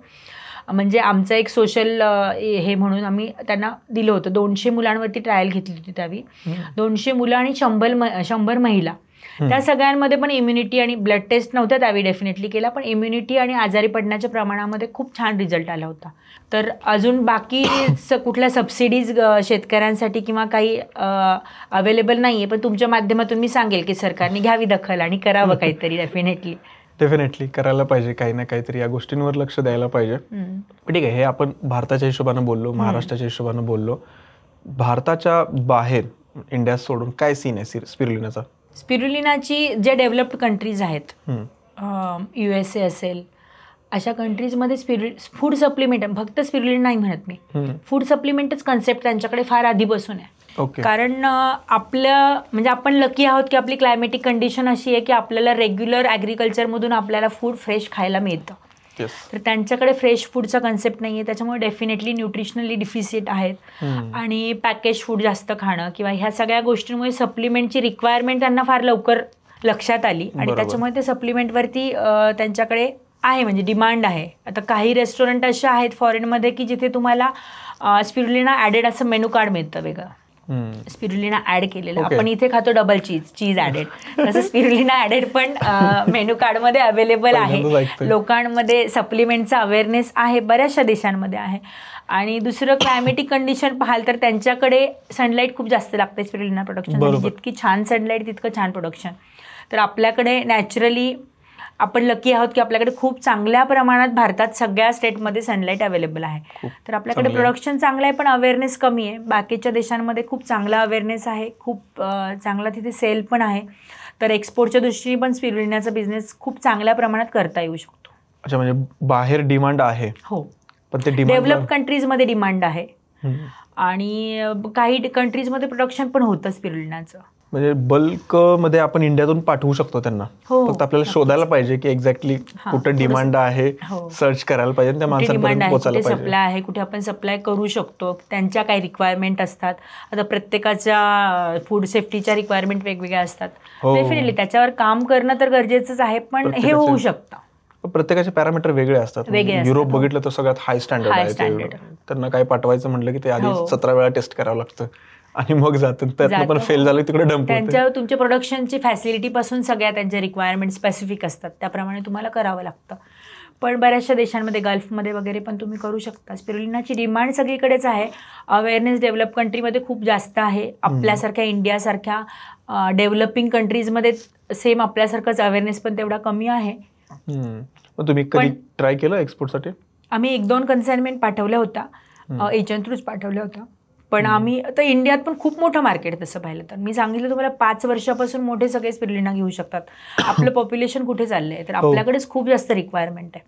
म्हणजे आमचं एक सोशल हे म्हणून आम्ही त्यांना दिलं होतं. 200 मुलांवरती ट्रायल घेतली होती त्यावेळी. 200 मुलं आणि 100 महिला. त्या सगळ्यांमध्ये पण इम्युनिटी आणि ब्लड टेस्ट नव्हत्या त्यावेळी डेफिनेटली केला, पण इम्युनिटी आणि आजारी पडण्याच्या प्रमाणामध्ये खूप छान रिझल्ट आला होता. तर अजून बाकी कुठल्या सबसिडीज शेतकऱ्यांसाठी किंवा काही अवेलेबल नाही आहे, पण तुमच्या माध्यमातून मी सांगेल की सरकारने घ्यावी दखल आणि करावं काहीतरी. डेफिनेटली करायला पाहिजे, काही ना काहीतरी या गोष्टींवर लक्ष द्यायला पाहिजे. ठीक आहे, हे आपण भारताच्या हिशोबानं बोललो, महाराष्ट्राच्या हिशोबानं बोललो. भारताच्या बाहेर इंडिया सोडून काय सीन आहे स्पिरुलिनाचा? स्पिरुलिनाची जे डेव्हलप्ड कंट्रीज आहेत, USA असेल, अशा कंट्रीजमध्ये फूड सप्लिमेंट, फक्त स्पिरुलिना नाही म्हणत मी, फूड सप्लिमेंटच कन्सेप्ट त्यांच्याकडे फार आधीपासून आहे. कारण आपलं म्हणजे आपण लकी आहोत की आपली क्लायमेटिक कंडिशन अशी आहे की आपल्याला रेग्युलर ॲग्रिकल्चरमधून आपल्याला फूड फ्रेश खायला मिळतं. तर त्यांच्याकडे फ्रेश फूडचा कन्सेप्ट नाही आहे, त्याच्यामुळे डेफिनेटली न्यूट्रिशनली डिफिसिट आहेत आणि पॅकेज फूड जास्त खाणं किंवा ह्या सगळ्या गोष्टींमुळे सप्लिमेंटची रिक्वायरमेंट त्यांना फार लवकर लक्षात आली आणि त्याच्यामुळे ते सप्लिमेंटवरती त्यांच्याकडे आहे, म्हणजे डिमांड आहे. आता काही रेस्टॉरंट असे आहेत फॉरेनमध्ये की जिथे तुम्हाला स्पिरुलिना ॲडेड असं मेनू कार्ड मिळतं वेगळं, स्पिरुलिना ॲड केलेलं. आपण इथे खातो डबल चीज ॲडेड, तसं स्पिरुलिना ॲडेड पण मेनू कार्डमध्ये अवेलेबल आहे. लोकांमध्ये सप्लिमेंटचा अवेअरनेस आहे, बऱ्याचशा देशांमध्ये आहे. आणि दुसरं क्लायमेटिक कंडिशन पाहाल तर त्यांच्याकडे सनलाईट खूप जास्त लागते स्पिरुलिना प्रोडक्शन. जितकी छान सनलाईट तितकं छान प्रोडक्शन. तर आपल्याकडे नॅचरली आपण लकी आहोत की आपल्याकडे खूप चांगल्या प्रमाणात भारतात सगळ्या स्टेटमध्ये सनलाईट अवेलेबल आहे. तर आपल्याकडे प्रोडक्शन चांगलं आहे, पण अवेअरनेस कमी आहे. बाकीच्या देशांमध्ये खूप चांगला अवेअरनेस आहे, खूप चांगला तिथे सेल पण आहे. तर एक्सपोर्टच्या दृष्टीने पण स्पिरुलिनाचा बिझनेस खूप चांगल्या प्रमाणात करता येऊ शकतो. अच्छा, म्हणजे बाहेर डिमांड आहे. हो, पण ते डेव्हलप कंट्रीजमध्ये डिमांड आहे आणि काही कंट्रीजमध्ये प्रोडक्शन पण होतं स्पिरुलिनाचं. म्हणजे बल्क मध्ये आपण इंडियातून पाठवू शकतो त्यांना. फक्त आपल्याला शोधायला पाहिजे की एक्झॅक्टली कुठे डिमांड आहे, सर्च करायला पाहिजे, त्या माणसांपर्यंत पोहोचायला पाहिजे. सप्लाय आहे कुठे आपण सप्लाय करू शकतो, त्यांच्या काही रिक्वायरमेंट असतात. आता प्रत्येकाच्या फूड सेफ्टीच्या रिक्वायरमेंट वेगवेगळ्या असतात. डेफिनेटली त्याच्यावर काम करणं तर गरजेचंच आहे, पण हे होऊ शकतं. प्रत्येकाचे पॅरामीटर वेगळे असतात. युरोप बघितलं तर सगळ्यात हाय स्टँडर्ड आहे. त्यांना काय पाठवायचं म्हटलं की ते आधी 17 वेळा टेस्ट करावं लागतं आणि मग जातं. त्यातनं पण फेल झालं तिकडे डंप. त्यांच्या तुमच्या प्रोडक्शनची फॅसिलिटी पासून सगळ्या त्यांच्या रिक्वायरमेंट स्पेसिफिक असतात, त्याप्रमाणे तुम्हाला करावं लागतं. पण बऱ्याचशा देशांमध्ये, गल्फमध्ये वगैरे पण तुम्ही करू शकता. स्पिरुलिनाची डिमांड सगळीकडेच आहे. अवेअरनेस डेव्हलप कंट्रीमध्ये खूप जास्त आहे. आपल्यासारख्या इंडियासारख्या डेव्हलपिंग कंट्रीजमध्ये सेम आपल्यासारखंच अवेअरनेस पण तेवढा कमी आहे. तुम्ही कधी ट्राय केलं एक्सपोर्टसाठी? आम्ही 1-2 कन्साइनमेंट पाठवल्या होत्या, एजंट थ्रूच पाठवल्या होत्या. पण आम्ही आता इंडियात पण खूप मोठं मार्केट आहे तसं पाहिलं तर. मी सांगितलं तुम्हाला 5 वर्षापासून मोठे सगळे स्पिरुलिना घेऊ शकतात. आपलं पॉप्युलेशन कुठे चाललंय, तर आपल्याकडेच खूप जास्त रिक्वायरमेंट आहे.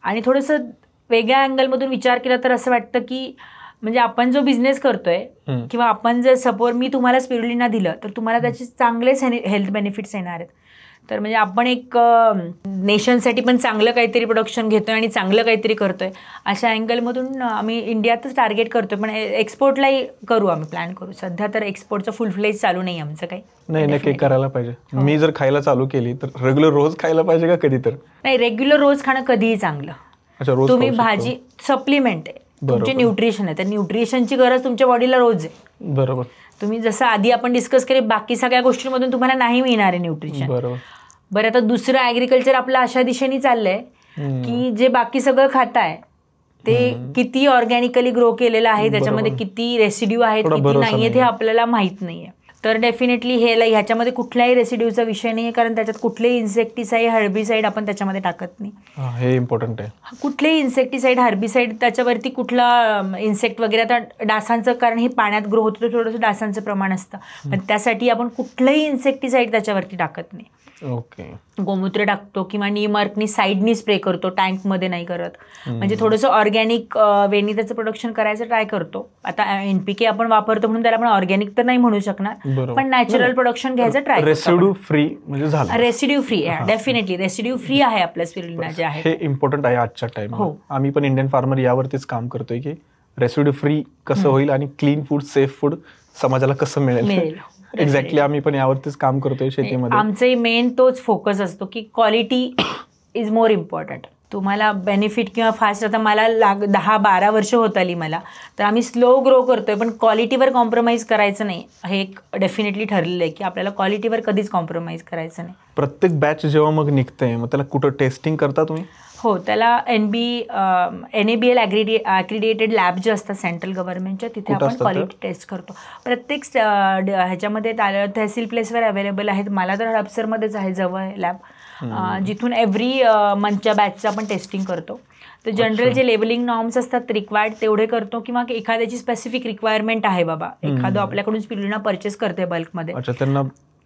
आणि थोडंसं वेगळ्या अँगलमधून विचार केला तर असं वाटतं की म्हणजे आपण जो बिझनेस करतोय किंवा आपण जर सपोज मी तुम्हाला स्पिरुलिना दिलं तर तुम्हाला त्याचे चांगलेच हेल्थ बेनिफिट्स येणार आहेत. तर म्हणजे आपण एक नेशनसाठी पण चांगलं काहीतरी प्रोडक्शन घेतोय आणि चांगलं काहीतरी करतोय, अशा अँगलमधून आम्ही इंडियातच टार्गेट करतोय. पण एक्सपोर्टलाही करू, आम्ही प्लॅन करू. सध्या तर एक्सपोर्टचं फुल फ्लेज चालू नाही आमचं काही. नाही, नक्की करायला पाहिजे. मी जर खायला चालू केली तर रेग्युलर रोज खायला पाहिजे का कधी तर? नाही, रेग्युलर रोज खाणं कधीही चांगलं. तुम्ही भाजी सप्लिमेंट आहे, तुमचे न्यूट्रिशन आहे, तर न्यूट्रिशनची गरज तुमच्या बॉडीला रोज आहे. बरोबर. तुम्ही जसं आधी आपण डिस्कस केले बाकी सगळ्या गोष्टींमधून तुम्हाला नाही मिळणार आहे न्यूट्रिशन. बरं, आता दुसरं ॲग्रिकल्चर आपलं अशा दिशेने चाललंय की जे बाकी सगळं खाताय ते किती ऑर्गॅनिकली ग्रो केलेलं आहे, त्याच्यामध्ये किती रेसिड्यू आहेत, किती नाहीये हे आपल्याला माहित नाहीये. तर डेफिनेटली ह्याच्यामध्ये कुठल्याही रेसिड्यूचा विषय नाही आहे, कारण त्याच्यात कुठलेही इन्सेक्टिसाईड, हर्बिसाईड आपण त्याच्यामध्ये टाकत नाही. हे इम्पॉर्टंट आहे. कुठलेही इन्सेक्टिसाईड, हर्बिसाईड त्याच्यावरती कुठला इन्सेक्ट वगैरे, आता डासांचं, कारण हे पाण्यात ग्रो होतं तर थोडंसं डासांचं प्रमाण असतं, पण त्यासाठी आपण कुठलंही इन्सेक्टिसाईड त्याच्यावरती टाकत नाही. ओके. गोमूत्र टाकतो किंवा नीमअर्कनी साईडनी स्प्रे करतो, टँकमध्ये नाही करत. म्हणजे थोडंसं ऑर्गॅनिक वेनी त्याचं प्रोडक्शन करायचं ट्राय करतो. आता NPK आपण वापरतो म्हणून त्याला आपण ऑर्गॅनिक तर नाही म्हणू शकणार, पण नॅचरल प्रोडक्शन घ्यायचं ट्राय करतो. रेसिड्यू फ्री म्हणजे झालं. Residue free, definitely residue free आहे आपलं स्पिरुलिना जे आहे. हे इम्पॉर्टंट आहे आजच्या टाइम. आम्ही पण इंडियन फार्मर यावरतीच काम करतोय की रेसिड्यू फ्री कसं होईल आणि क्लीन फूड, सेफ फूड समाजाला कसं मिळेल. एक्झॅक्टली आम्ही पण यावरतीच काम करतोय शेतीमध्ये. आमचे मेन तोच फोकस असतो की क्वालिटी इज मोर इम्पॉर्टंट. तुम्हाला बेनिफिट किंवा फास्ट, आता मला 10-12 वर्ष होत आली मला, तर आम्ही स्लो ग्रो करतोय पण क्वालिटीवर कॉम्प्रोमाइज करायचं नाही. हे एक डेफिनेटली ठरलेलं आहे की आपल्याला क्वालिटीवर कधीच कॉम्प्रोमाइज करायचं नाही. प्रत्येक बॅच जेव्हा मग निघतंय मग त्याला कुठं टेस्टिंग करता तुम्ही? हो, त्याला NABL ॲक्रिडिएटेड लॅब जे असतात सेंट्रल गव्हर्नमेंटच्या, तिथे आपण क्वालिटी टेस्ट करतो. प्रत्येक ह्याच्यामध्ये तहसील प्लेसवर अवेलेबल आहेत. मला तर हडपसरमध्येच आहे जवळ लॅब, जिथून एव्हरी मंथच्या बॅचचं आपण टेस्टिंग करतो. तर जनरल जे लेबलिंग नॉर्म्स असतात रिक्वायर्ड तेवढे करतो, किंवा एखाद्याची स्पेसिफिक रिक्वायरमेंट आहे, बाबा एखादं आपल्याकडून स्पिरुलिना परचेस करते बल्कमध्ये,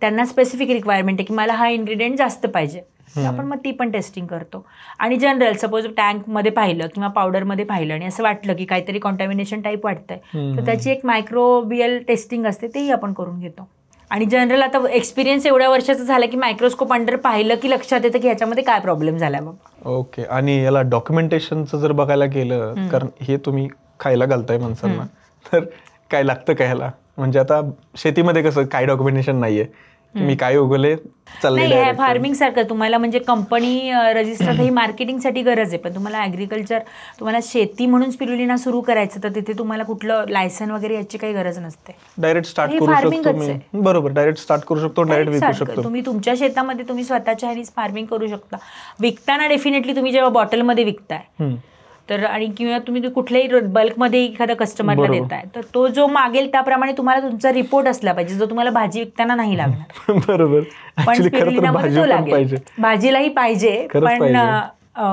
त्यांना स्पेसिफिक रिक्वायरमेंट आहे की मला हा इन्ग्रेडियंट जास्त पाहिजे, आपण मग ती पण टेस्टिंग करतो. आणि जनरल सपोज टँकमध्ये पाहिलं किंवा पावडरमध्ये पाहिलं आणि असं वाटलं की काहीतरी कॉन्टॅमिनेशन टाईप वाटतंय, तर त्याची एक मायक्रोबियल टेस्टिंग असते, तेही आपण करून घेतो. आणि जनरल आता एक्सपिरियन्स एवढ्या वर्षाचं झालं की मायक्रोस्कोप अंडर पाहिलं की लक्षात येतं की ह्याच्यामध्ये काय प्रॉब्लेम झाला बाबा. ओके. आणि याला डॉक्युमेंटेशनचं जर बघायला गेलं, कारण हे तुम्ही खायला घालताय माणसांना, तर काय लागतं काय ह्याला? म्हणजे आता शेतीमध्ये कसं काय डॉक्युमेंटेशन नाहीये, मी काय उगवले चाललंय फार्मिंग सारखं तुम्हाला म्हणजे कंपनी रजिस्टर ही मार्केटिंगसाठी गरज आहे, पण तुम्हाला ॲग्रिकल्चर, तुम्हाला शेती म्हणून स्पिरुलिना सुरू करायचं तर तिथे तुम्हाला कुठलं लायसन वगैरे याची काही गरज नसते. डायरेक्ट स्टार्ट करू शकतो. बरोबर, डायरेक्ट स्टार्ट करू शकतो, डायरेक्ट विकू शकतो. तुम्ही तुमच्या शेतामध्ये तुम्ही स्वतःच्या ह्यानीच फार्मिंग करू शकता. विकताना डेफिनेटली तुम्ही जेव्हा बॉटलमध्ये विकताय तर, आणि किंवा तुम्ही कुठल्याही बल्कमध्ये एखादा कस्टमरला देताय, तर तो जो मागेल त्याप्रमाणे तुम्हाला तुमचा रिपोर्ट असला पाहिजे, जो तुम्हाला भाजी विकताना नाही लागणार. बरोबर. पण स्पिरुलिनामध्ये तो लागेल. भाजीलाही पाहिजे, पण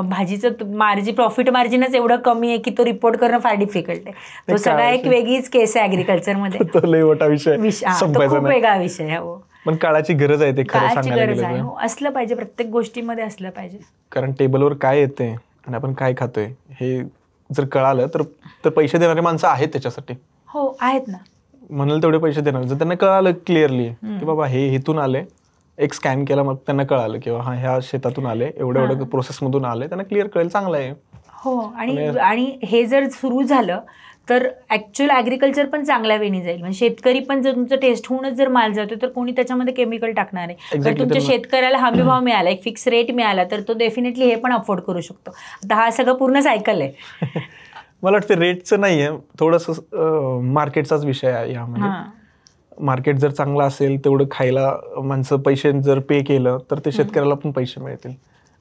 भाजीचं प्रॉफिट मार्जिनच एवढं कमी आहे की तो रिपोर्ट करणं फार डिफिकल्ट आहे. तो सगळा एक वेगळीच केस आहे ॲग्रिकल्चरमध्ये. खूप वेगळा विषय आहे. हो, पण काळाची गरज आहे, ते काळाची गरज आहे. असलं पाहिजे, प्रत्येक गोष्टीमध्ये असलं पाहिजे. कारण टेबलवर काय येते आणि आपण काय खातोय हे जर कळालं तर पैसे देणारे माणसं आहेत त्याच्यासाठी. हो, आहेत ना, म्हणाल तेवढे पैसे देणार. जर त्यांना कळालं क्लिअरली की बाबा हे इथून आले, एक स्कॅन केला, मग त्यांना कळालं की हा ह्या शेतातून आले, एवढं प्रोसेसमधून आले, त्यांना क्लिअर कळेल, चांगलं आहे. हो, आणि हे जर सुरू झालं तर ॲक्च्युअल ॲग्रिकल्चर पण चांगल्या वेळी जाईल. म्हणजे शेतकरी पण जर तुमचं टेस्ट होऊनच जर माल जातो तर कोणी त्याच्यामध्ये केमिकल टाकणार आहे. जर तुमच्या शेतकऱ्याला हमी भाव मिळाला, एक फिक्स रेट मिळाला, तर तो डेफिनेटली हे पण अफोर्ड करू शकतो. आता हा सगळं पूर्ण सायकल आहे. मला वाटतं रेटचं नाही आहे, थोडंसं मार्केटचाच विषय आहे यामध्ये. मार्केट जर चांगलं असेल, तेवढं खायला माणसं पैसे जर पे केलं तर ते शेतकऱ्याला पण पैसे मिळतील.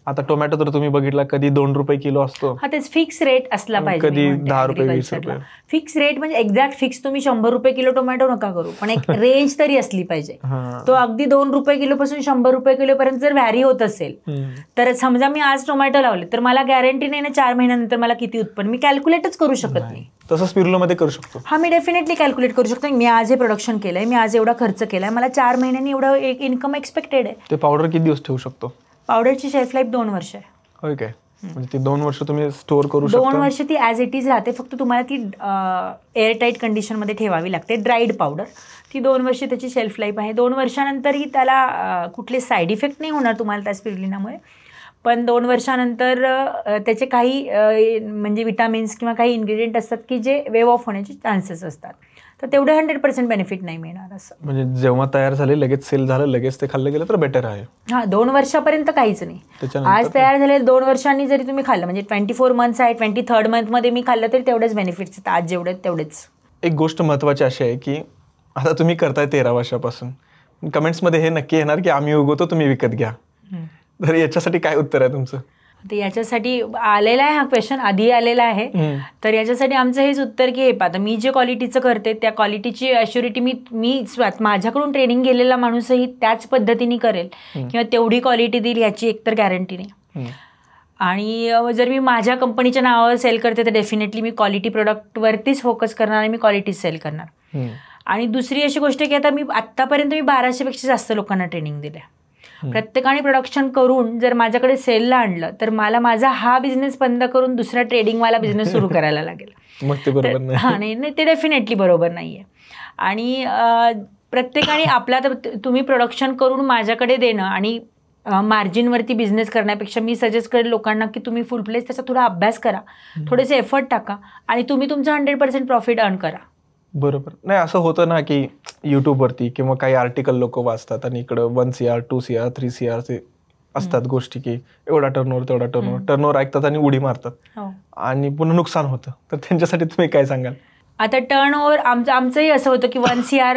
आता टोमॅटो तर तुम्ही बघितला, कधी 2 रुपये किलो असतो, हा तेच फिक्स रेट असला पाहिजे, कधी 10 रुपये 20 रुपये. फिक्स रेट म्हणजे एक्झॅक्ट फिक्स तुम्ही 100 रुपये किलो टोमॅटो नका करू, पण एक रेंज तरी असली पाहिजे. तो अगदी 2 रुपये किलो पासून 100 रुपये किलो पर्यंत जर व्हॅरी होत असेल, तर समजा मी आज टोमॅटो लावले तर मला गॅरंटी नाही ना 4 महिन्यानंतर मला किती उत्पन्न, मी कॅल्क्युलेटच करू शकत नाही. तसं स्पिरुलिनामध्ये करू शकतो. हा, मी डेफिनेटली कॅल्क्युलेट करू शकतो. मी आज हे प्रोडक्शन केलंय, मी आज एवढा खर्च केलाय, मला 4 महिन्यांनी एवढं एक इन्कम एक्सपेक्टेड आहे. ते पावडर किती दिवस ठेवू शकतो? पावडरची शेल्फ लाईफ 2 वर्ष आहे. होय काय? म्हणजे ती 2 वर्ष तुम्ही स्टोअर करू शकता? 2 वर्ष ती ॲज इट इज राहते, फक्त तुम्हाला ती एअरटाईट कंडिशनमध्ये ठेवावी लागते. ड्राईड पावडर, ती 2 वर्ष त्याची शेल्फ लाईफ आहे. 2 वर्षानंतरही त्याला कुठले साईड इफेक्ट नाही होणार तुम्हाला त्या स्पिरुलिनामुळे, पण 2 वर्षानंतर त्याचे काही म्हणजे विटामिन्स किंवा काही इन्ग्रेडियंट असतात की जे वेव ऑफ होण्याचे चान्सेस असतात, तर तेवढे 100% बेनिफिट नाही मिळणार. असं म्हणजे जेव्हा तयार झाले, लगेच सेल झालं, लगेच ते खाल्लं गेलं तर बेटर आहे. हा, 2 वर्षापर्यंत काहीच नाही. आज तयार झाले 2 वर्षांनी जरी तुम्ही खाल्लं, म्हणजे 24 मंथ्स आहे, 23rd मंथमध्ये मी खाल्लं तरी तेवढेच बेनिफिट्स आहेत. आज जेवढे तेवढेच. एक गोष्ट महत्त्वाची अशी आहे की आता तुम्ही करताय 13 वर्षापासून, कमेंट्समध्ये हे नक्की येणार की आम्ही उगवतो, तुम्ही विकत घ्या. तर याच्यासाठी काय उत्तर आहे तुमचं? तर याच्यासाठी आलेला आहे, हा क्वेश्चन आधी आलेला आहे. तर याच्यासाठी आमचं हेच उत्तर की हे पाहता, मी जे क्वालिटीचं करते त्या क्वालिटीची ॲश्युरिटी मी माझ्याकडून ट्रेनिंग गेलेला माणूसही त्याच पद्धतीने करेल किंवा तेवढी क्वालिटी देईल याची एकतर गॅरंटी नाही. आणि जर मी माझ्या कंपनीच्या नावावर सेल करते तर डेफिनेटली मी क्वालिटी प्रोडक्टवरतीच फोकस करणार आणि मी क्वालिटी सेल करणार. आणि दुसरी अशी गोष्ट की आता मी आत्तापर्यंत 1200पेक्षा जास्त लोकांना ट्रेनिंग दिलं आहे. प्रत्येकाने प्रोडक्शन करून जर माझ्याकडे सेलला आणलं तर मला माझा हा बिझनेस बंद करून दुसरा ट्रेडिंगवाला बिझनेस सुरू करायला लागेल. मग ते बरोबर नाही. हां, नाही ते डेफिनेटली बरोबर नाही आहे. आणि प्रत्येकाने आपला तर तुम्ही प्रोडक्शन करून माझ्याकडे देणं आणि मार्जिनवरती बिझनेस करण्यापेक्षा मी सजेस्ट करेल लोकांना की तुम्ही फुल प्लेस त्याचा थोडा अभ्यास करा, थोडेसे एफर्ट टाका आणि तुम्ही तुमचं 100% प्रॉफिट अर्न करा. बरोबर. नाही असं होतं ना की युट्यूबवरती किंवा काही आर्टिकल लोक वाचतात आणि इकडं 1 CR 2 CR 3 CR चे असतात गोष्टी की एवढा टर्नओव्हर तेवढा टर्नओव्हर ऐकतात आणि उडी मारतात आणि पुन्हा नुकसान होतं. तर त्यांच्यासाठी तुम्ही काय सांगाल? आता टर्नओव्हर आमचंही असं होतं की 1 CR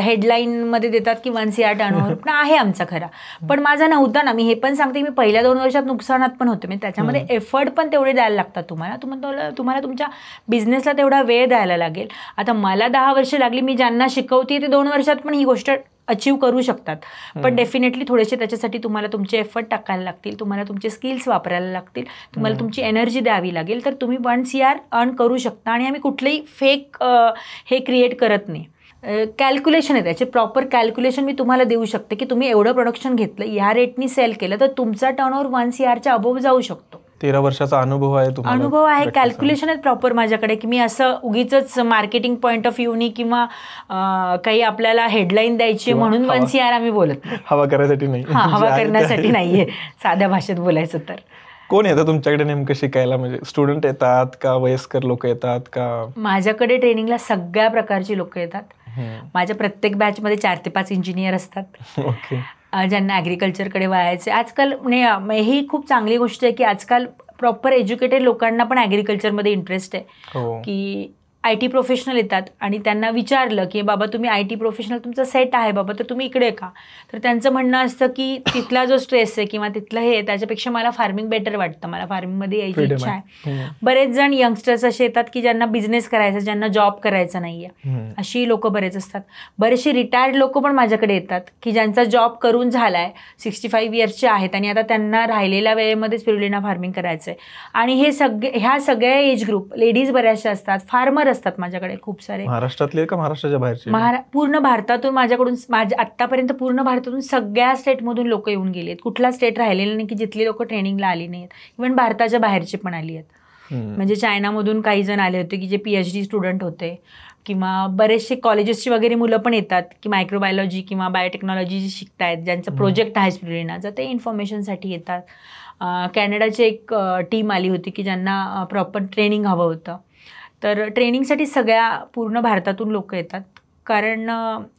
हेडलाईनमध्ये देतात की 1 CR टर्नओव्हर पण आहे आमचा खरा, पण माझा नव्हता ना. मी हे पण सांगते मी पहिल्या 2 वर्षात नुकसानात पण होते. म्हणजे त्याच्यामध्ये एफर्ट पण तेवढे द्यायला लागतात तुम्हाला तुमच्या बिझनेसला तेवढा वेळ द्यायला लागेल. आता मला 10 वर्ष लागली, मी ज्यांना शिकवते ते 2 वर्षात पण ही गोष्ट अचीव करू शकतात. पण डेफिनेटली थोडेसे त्याच्यासाठी तुम्हाला तुमचे एफर्ट टाकायला लागतील, तुम्हाला तुमचे स्किल्स वापरायला लागतील, तुम्हाला तुमची एनर्जी द्यावी लागेल, तर तुम्ही 1 CR अर्न करू शकता. आणि आम्ही कुठलंही फेक हे क्रिएट करत नाही. कॅल्क्युलेशन आहे त्याचे, प्रॉपर कॅल्क्युलेशन मी तुम्हाला देऊ शकते की तुम्ही एवढं प्रोडक्शन घेतलं, या रेटनी सेल केलं तर तुमचा टर्नओव्हर 1 CRच्या अबोव्ह जाऊ शकतो. 13 वर्षाचा अनुभव आहे तुम्हाला. अनुभव आहे, कॅल्क्युलेशन आहे प्रॉपर माझ्याकडे की मी असं उगीच मार्केटिंग पॉईंट ऑफ व्ह्यूनी किंवा काही आपल्याला हेडलाईन द्यायची म्हणून 1 CR आम्ही बोलत नाही. हवा करायसाठी नाही. हवा करण्यासाठी नाहीये, साध्या भाषेत बोलायचं तर. कोण येतं तुमच्याकडे नेमकं शिकायला? म्हणजे स्टुडंट येतात का, वयस्कर लोक येतात का? माझ्याकडे ट्रेनिंगला सगळ्या प्रकारची लोक येतात. माझ्या प्रत्येक बॅचमध्ये 4 ते 5 इंजिनियर असतात. ओके. ज्यांना ॲग्रिकल्चरकडे वळायचे. आजकाल ही खूप चांगली गोष्ट आहे की आजकाल प्रॉपर एज्युकेटेड लोकांना पण ॲग्रिकल्चरमध्ये इंटरेस्ट आहे. की IT प्रोफेशनल येतात आणि त्यांना विचारलं की बाबा तुम्ही IT प्रोफेशनल तुमचा सेट आहे बाबा, तर तुम्ही इकडे का? तर त्यांचं म्हणणं असतं की तिथला जो स्ट्रेस आहे किंवा तिथलं हे त्याच्यापेक्षा मला फार्मिंग बेटर वाटतं, मला फार्मिंगमध्ये यायची इच्छा आहे. बरेच जण यंगस्टर्स असे येतात की ज्यांना बिझनेस करायचा, ज्यांना जॉब करायचा नाही आहे, अशी लोक बरेच असतात. बरेचसे रिटायर्ड लोक पण माझ्याकडे येतात की ज्यांचा जॉब करून झाला आहे, 65 इयर्सचे आहेत आणि आता त्यांना राहिलेल्या वेळेमध्ये स्पिरुलिना फार्मिंग करायचं आहे. आणि ह्या सगळ्या एज ग्रुप, लेडीज बऱ्याचशा असतात, फार्मर असतात माझ्याकडे खूप सारे. महाराष्ट्रातले का महाराष्ट्राच्या बाहेरचे? पूर्ण भारतातून माझ्याकडून आतापर्यंत पूर्ण भारतातून सगळ्या स्टेटमधून लोक येऊन गेलेत. कुठला स्टेट राहिलेला नाही की जिथली लोक ट्रेनिंगला आली नाहीत. इव्हन भारताच्या बाहेरचे पण आली आहेत. म्हणजे चायनामधून काही जण आले होते की जे PhD स्टुडंट होते किंवा बरेचसे कॉलेजेसची वगैरे मुलं पण येतात की मायक्रोबायोलॉजी किंवा बायोटेक्नॉलॉजी जी शिकतायत, ज्यांचं प्रोजेक्ट आहे स्पिरुलिनाचं, ते इन्फॉर्मेशनसाठी येतात. कॅनडाची एक टीम आली होती की ज्यांना प्रॉपर ट्रेनिंग हवं होतं. तर ट्रेनिंगसाठी सगळ्या पूर्ण भारतातून लोक येतात, कारण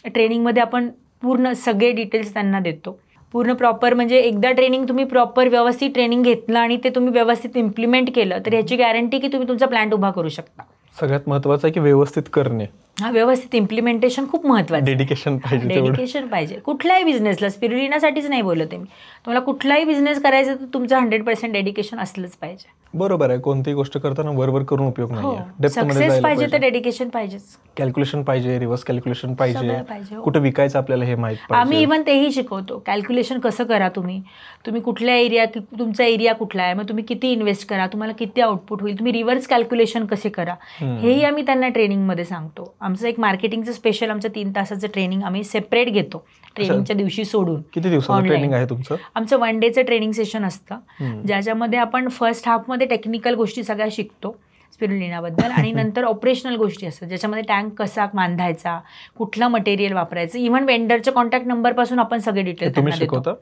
ट्रेनिंगमध्ये आपण पूर्ण सगळे डिटेल्स त्यांना देतो. पूर्ण प्रॉपर म्हणजे एकदा ट्रेनिंग तुम्ही प्रॉपर व्यवस्थित ट्रेनिंग घेतलं आणि ते तुम्ही व्यवस्थित इम्प्लिमेंट केलं तर ह्याची गॅरंटी की तुम्ही तुमचा प्लॅन उभा करू शकता. सगळ्यात महत्त्वाचं आहे की व्यवस्थित करणे. व्यवस्थित इम्प्लिमेंटेशन खूप महत्त्वाचं. डेडिकेशन पाहिजे. डेडिकेशन पाहिजे कुठल्याही बिझनेसला. स्पिरुलिनासाठीच नाही बोलत आहे मी, तुम्हाला कुठलाही बिझनेस करायचा तर तुमचं 100% डेडिकेशन असलंच पाहिजे. बरोबर आहे. कोणतीही गोष्ट करताना वरवर करून उपयोग नाही. सक्सेस पाहिजे तर डेडिकेशन पाहिजेच. कॅल्क्युलेशन पाहिजे, रिव्हर्स कॅल्क्युलेशन पाहिजे, कुठे विकायचं आपल्याला हे माहित पाहिजे. आम्ही इव्हन तेही शिकवतो. कॅल्क्युलेशन कसं करा तुम्ही कुठल्या एरिया, तुमचा एरिया कुठला आहे, मग तुम्ही किती इन्व्हेस्ट करा, तुम्हाला किती आउटपुट होईल, तुम्ही रिव्हर्स कॅल्क्युलेशन कसे करा, हेही आम्ही त्यांना ट्रेनिंगमध्ये सांगतो. आमचं एक मार्केटिंगचं स्पेशल आमचं 3 तासाचं ट्रेनिंग आम्ही सेपरेट घेतो ट्रेनिंगच्या दिवशी सोडून. किती दिवसाचं ट्रेनिंग आहे तुमचं? आमचं 1 डेचं ट्रेनिंग सेशन असतं, ज्याच्यामध्ये आपण फर्स्ट हाफमध्ये टेक्निकल गोष्टी सगळ्या शिकतो स्पिरुलिनाबद्दल आणि नंतर ऑपरेशनल गोष्टी असतात, ज्याच्यामध्ये टँक कसा बांधायचा, कुठलं मटेरियल वापरायचं, इव्हन वेंडरच्या कॉन्टॅक्ट नंबरपासून आपण सगळे डिटेल त्यांना देतो.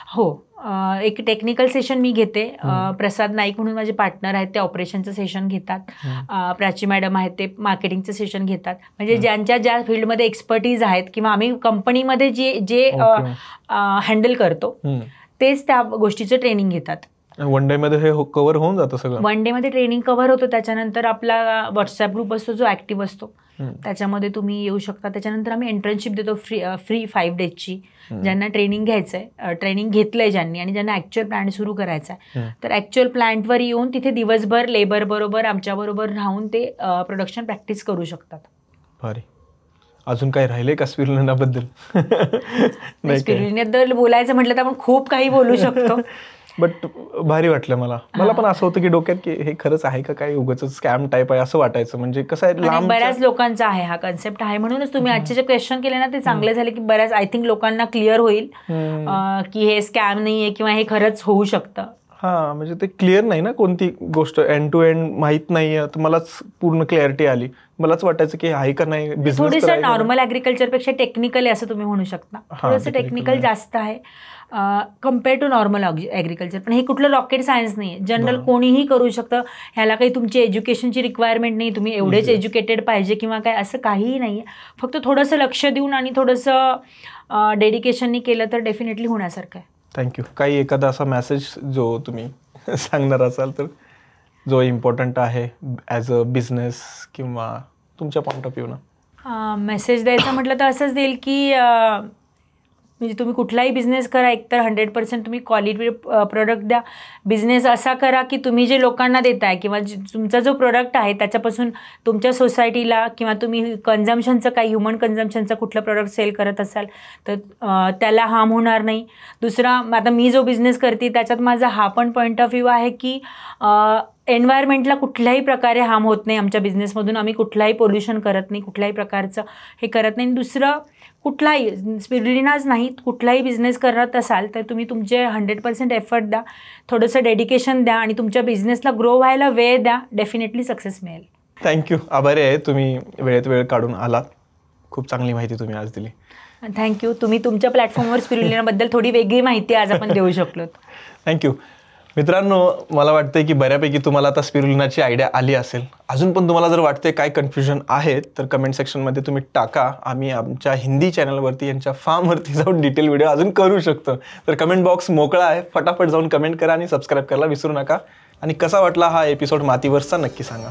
हो, एक टेक्निकल सेशन मी घेते. प्रसाद नाईक म्हणून माझे पार्टनर आहेत, ते ऑपरेशनचं सेशन घेतात. प्राची मॅडम आहेत, ते मार्केटिंगचं सेशन घेतात. म्हणजे ज्या फील्डमध्ये एक्सपर्टीज आहेत किंवा आम्ही कंपनीमध्ये जे हँडल करतो तेच त्या गोष्टीचं ट्रेनिंग घेतात. 1 डे मध्ये हे कव्हर होऊन जातं सगळं? 1 डे मध्ये ट्रेनिंग कव्हर होतं. त्याच्यानंतर आपला व्हॉट्सअप ग्रुप असतो जो ऍक्टिव्ह असतो, त्याच्यामध्ये तुम्ही येऊ शकता. त्याच्यानंतर आम्ही इंटर्नशिप देतो फ्री 5 डेजची. ज्यांना ट्रेनिंग घ्यायचंय, ट्रेनिंग घेतलंय ज्यांनी आणि ज्यांना ऍक्च्युअल प्लांट सुरू करायचा आहे, तर ऍक्च्युअल प्लांटवर येऊन तिथे दिवसभर लेबर बरोबर आमच्याबरोबर राहून ते प्रोडक्शन प्रॅक्टिस करू शकतात. भारी. अजून काही राहिले का स्पिरुलिनाबद्दल? स्पिरुलिनाबद्दल बोलायचं म्हटलं तर आपण खूप काही बोलू शकतो. बट भारी वाटलं मला पण असं होतं की डोक्यात की हे खरंच आहे का काय उगाच स्कॅम टाईप आहे असं वाटायचं. म्हणजे कसं आहे आणि बऱ्याच लोकांचा आहे हा कन्सेप्ट आहे, म्हणूनच तुम्ही आजचे जे क्वेश्चन केले ना ते चांगले झाले की बऱ्याच आय थिंक लोकांना क्लिअर होईल की हे स्कॅम नाहीये किंवा हे खरंच होऊ शकतं. हा, म्हणजे ते क्लिअर नाही ना कोणती गोष्ट, एंड टू एंड माहित नाहीये, तर मलाच पूर्ण क्लॅरिटी आली. मलाच वाटायचं की आहे का नाही बिझनेस. थोडंसं नॉर्मल ऍग्रिकल्चर पेक्षा टेक्निकल असं तुम्ही म्हणू शकता, थोडंसं टेक्निकल जास्त आहे कम्पेअर टू नॉर्मल ऍग्रिकल्चर. पण हे कुठलं रॉकेट सायन्स नाही, जनरल कोणीही करू शकतं. ह्याला काही तुमची एज्युकेशनची रिक्वायरमेंट नाही, तुम्ही एवढेच एज्युकेटेड पाहिजे किंवा काय असं काहीही नाही आहे. फक्त थोडंसं लक्ष देऊन आणि थोडंसं डेडिकेशननी केलं तर डेफिनेटली होण्यासारखं आहे. थँक्यू. काही एखादा असा मेसेज जो तुम्ही सांगणार असाल तर, जो इम्पॉर्टंट आहे ॲज अ बिझनेस किंवा तुमच्या पॉईंट ऑफ व्ह्यूनं? मेसेज द्यायचं म्हटलं तर असंच देईल की म्हणजे तुम्ही कुठलाही बिझनेस करा, एकतर 100% तुम्ही क्वालिटी प्रोडक्ट द्या. बिझनेस असा करा की तुम्ही जे लोकांना देताय किंवा तुमचा जो प्रोडक्ट आहे त्याच्यापासून तुमच्या सोसायटीला किंवा तुम्ही कन्झम्पशनचं काही ह्युमन कन्झम्पशनचं कुठलं प्रोडक्ट सेल करत असाल तर त्याला हार्म होणार नाही. दुसरा, आता मी जो बिझनेस करते त्याच्यात माझा हा पण पॉईंट ऑफ व्ह्यू आहे की एन्व्हायरमेंटला कुठल्याही प्रकारे हार्म होत नाही आमच्या बिझनेसमधून. आम्ही कुठलाही पोल्युशन करत नाही, कुठल्याही प्रकारचं हे करत नाही. दुसरं, कुठलाही स्पिरुलिनाच नाही, कुठलाही बिझनेस करत असाल तर तुम्ही तुमचे 100% एफर्ट द्या, थोडंसं डेडिकेशन द्या आणि तुमच्या बिझनेसला ग्रो व्हायला वेळ द्या, डेफिनेटली सक्सेस मिळेल. थँक्यू. आभारी आहे, तुम्ही वेळेत वेळ काढून आलात. खूप चांगली माहिती तुम्ही आज दिली. थँक्यू. तुम्ही तुमच्या प्लॅटफॉर्मवर स्पिरुलिनाबद्दल थोडी वेगळी माहिती आज आपण देऊ शकलो. थँक्यू. मित्रांनो, मला वाटतं की बऱ्यापैकी तुम्हाला आता स्पिरुलिनाची आयडिया आली असेल. अजून पण तुम्हाला जर वाटते काय कन्फ्युजन आहे तर कमेंट सेक्शनमध्ये तुम्ही टाका. आम्ही आमच्या हिंदी चॅनलवरती यांच्या फार्मवरती जाऊन डिटेल व्हिडिओ अजून करू शकतो. तर कमेंट बॉक्स मोकळा आहे, फटाफट जाऊन कमेंट करा आणि सबस्क्राईब करायला विसरू नका. आणि कसा वाटला हा एपिसोड मातीवरचा नक्की सांगा.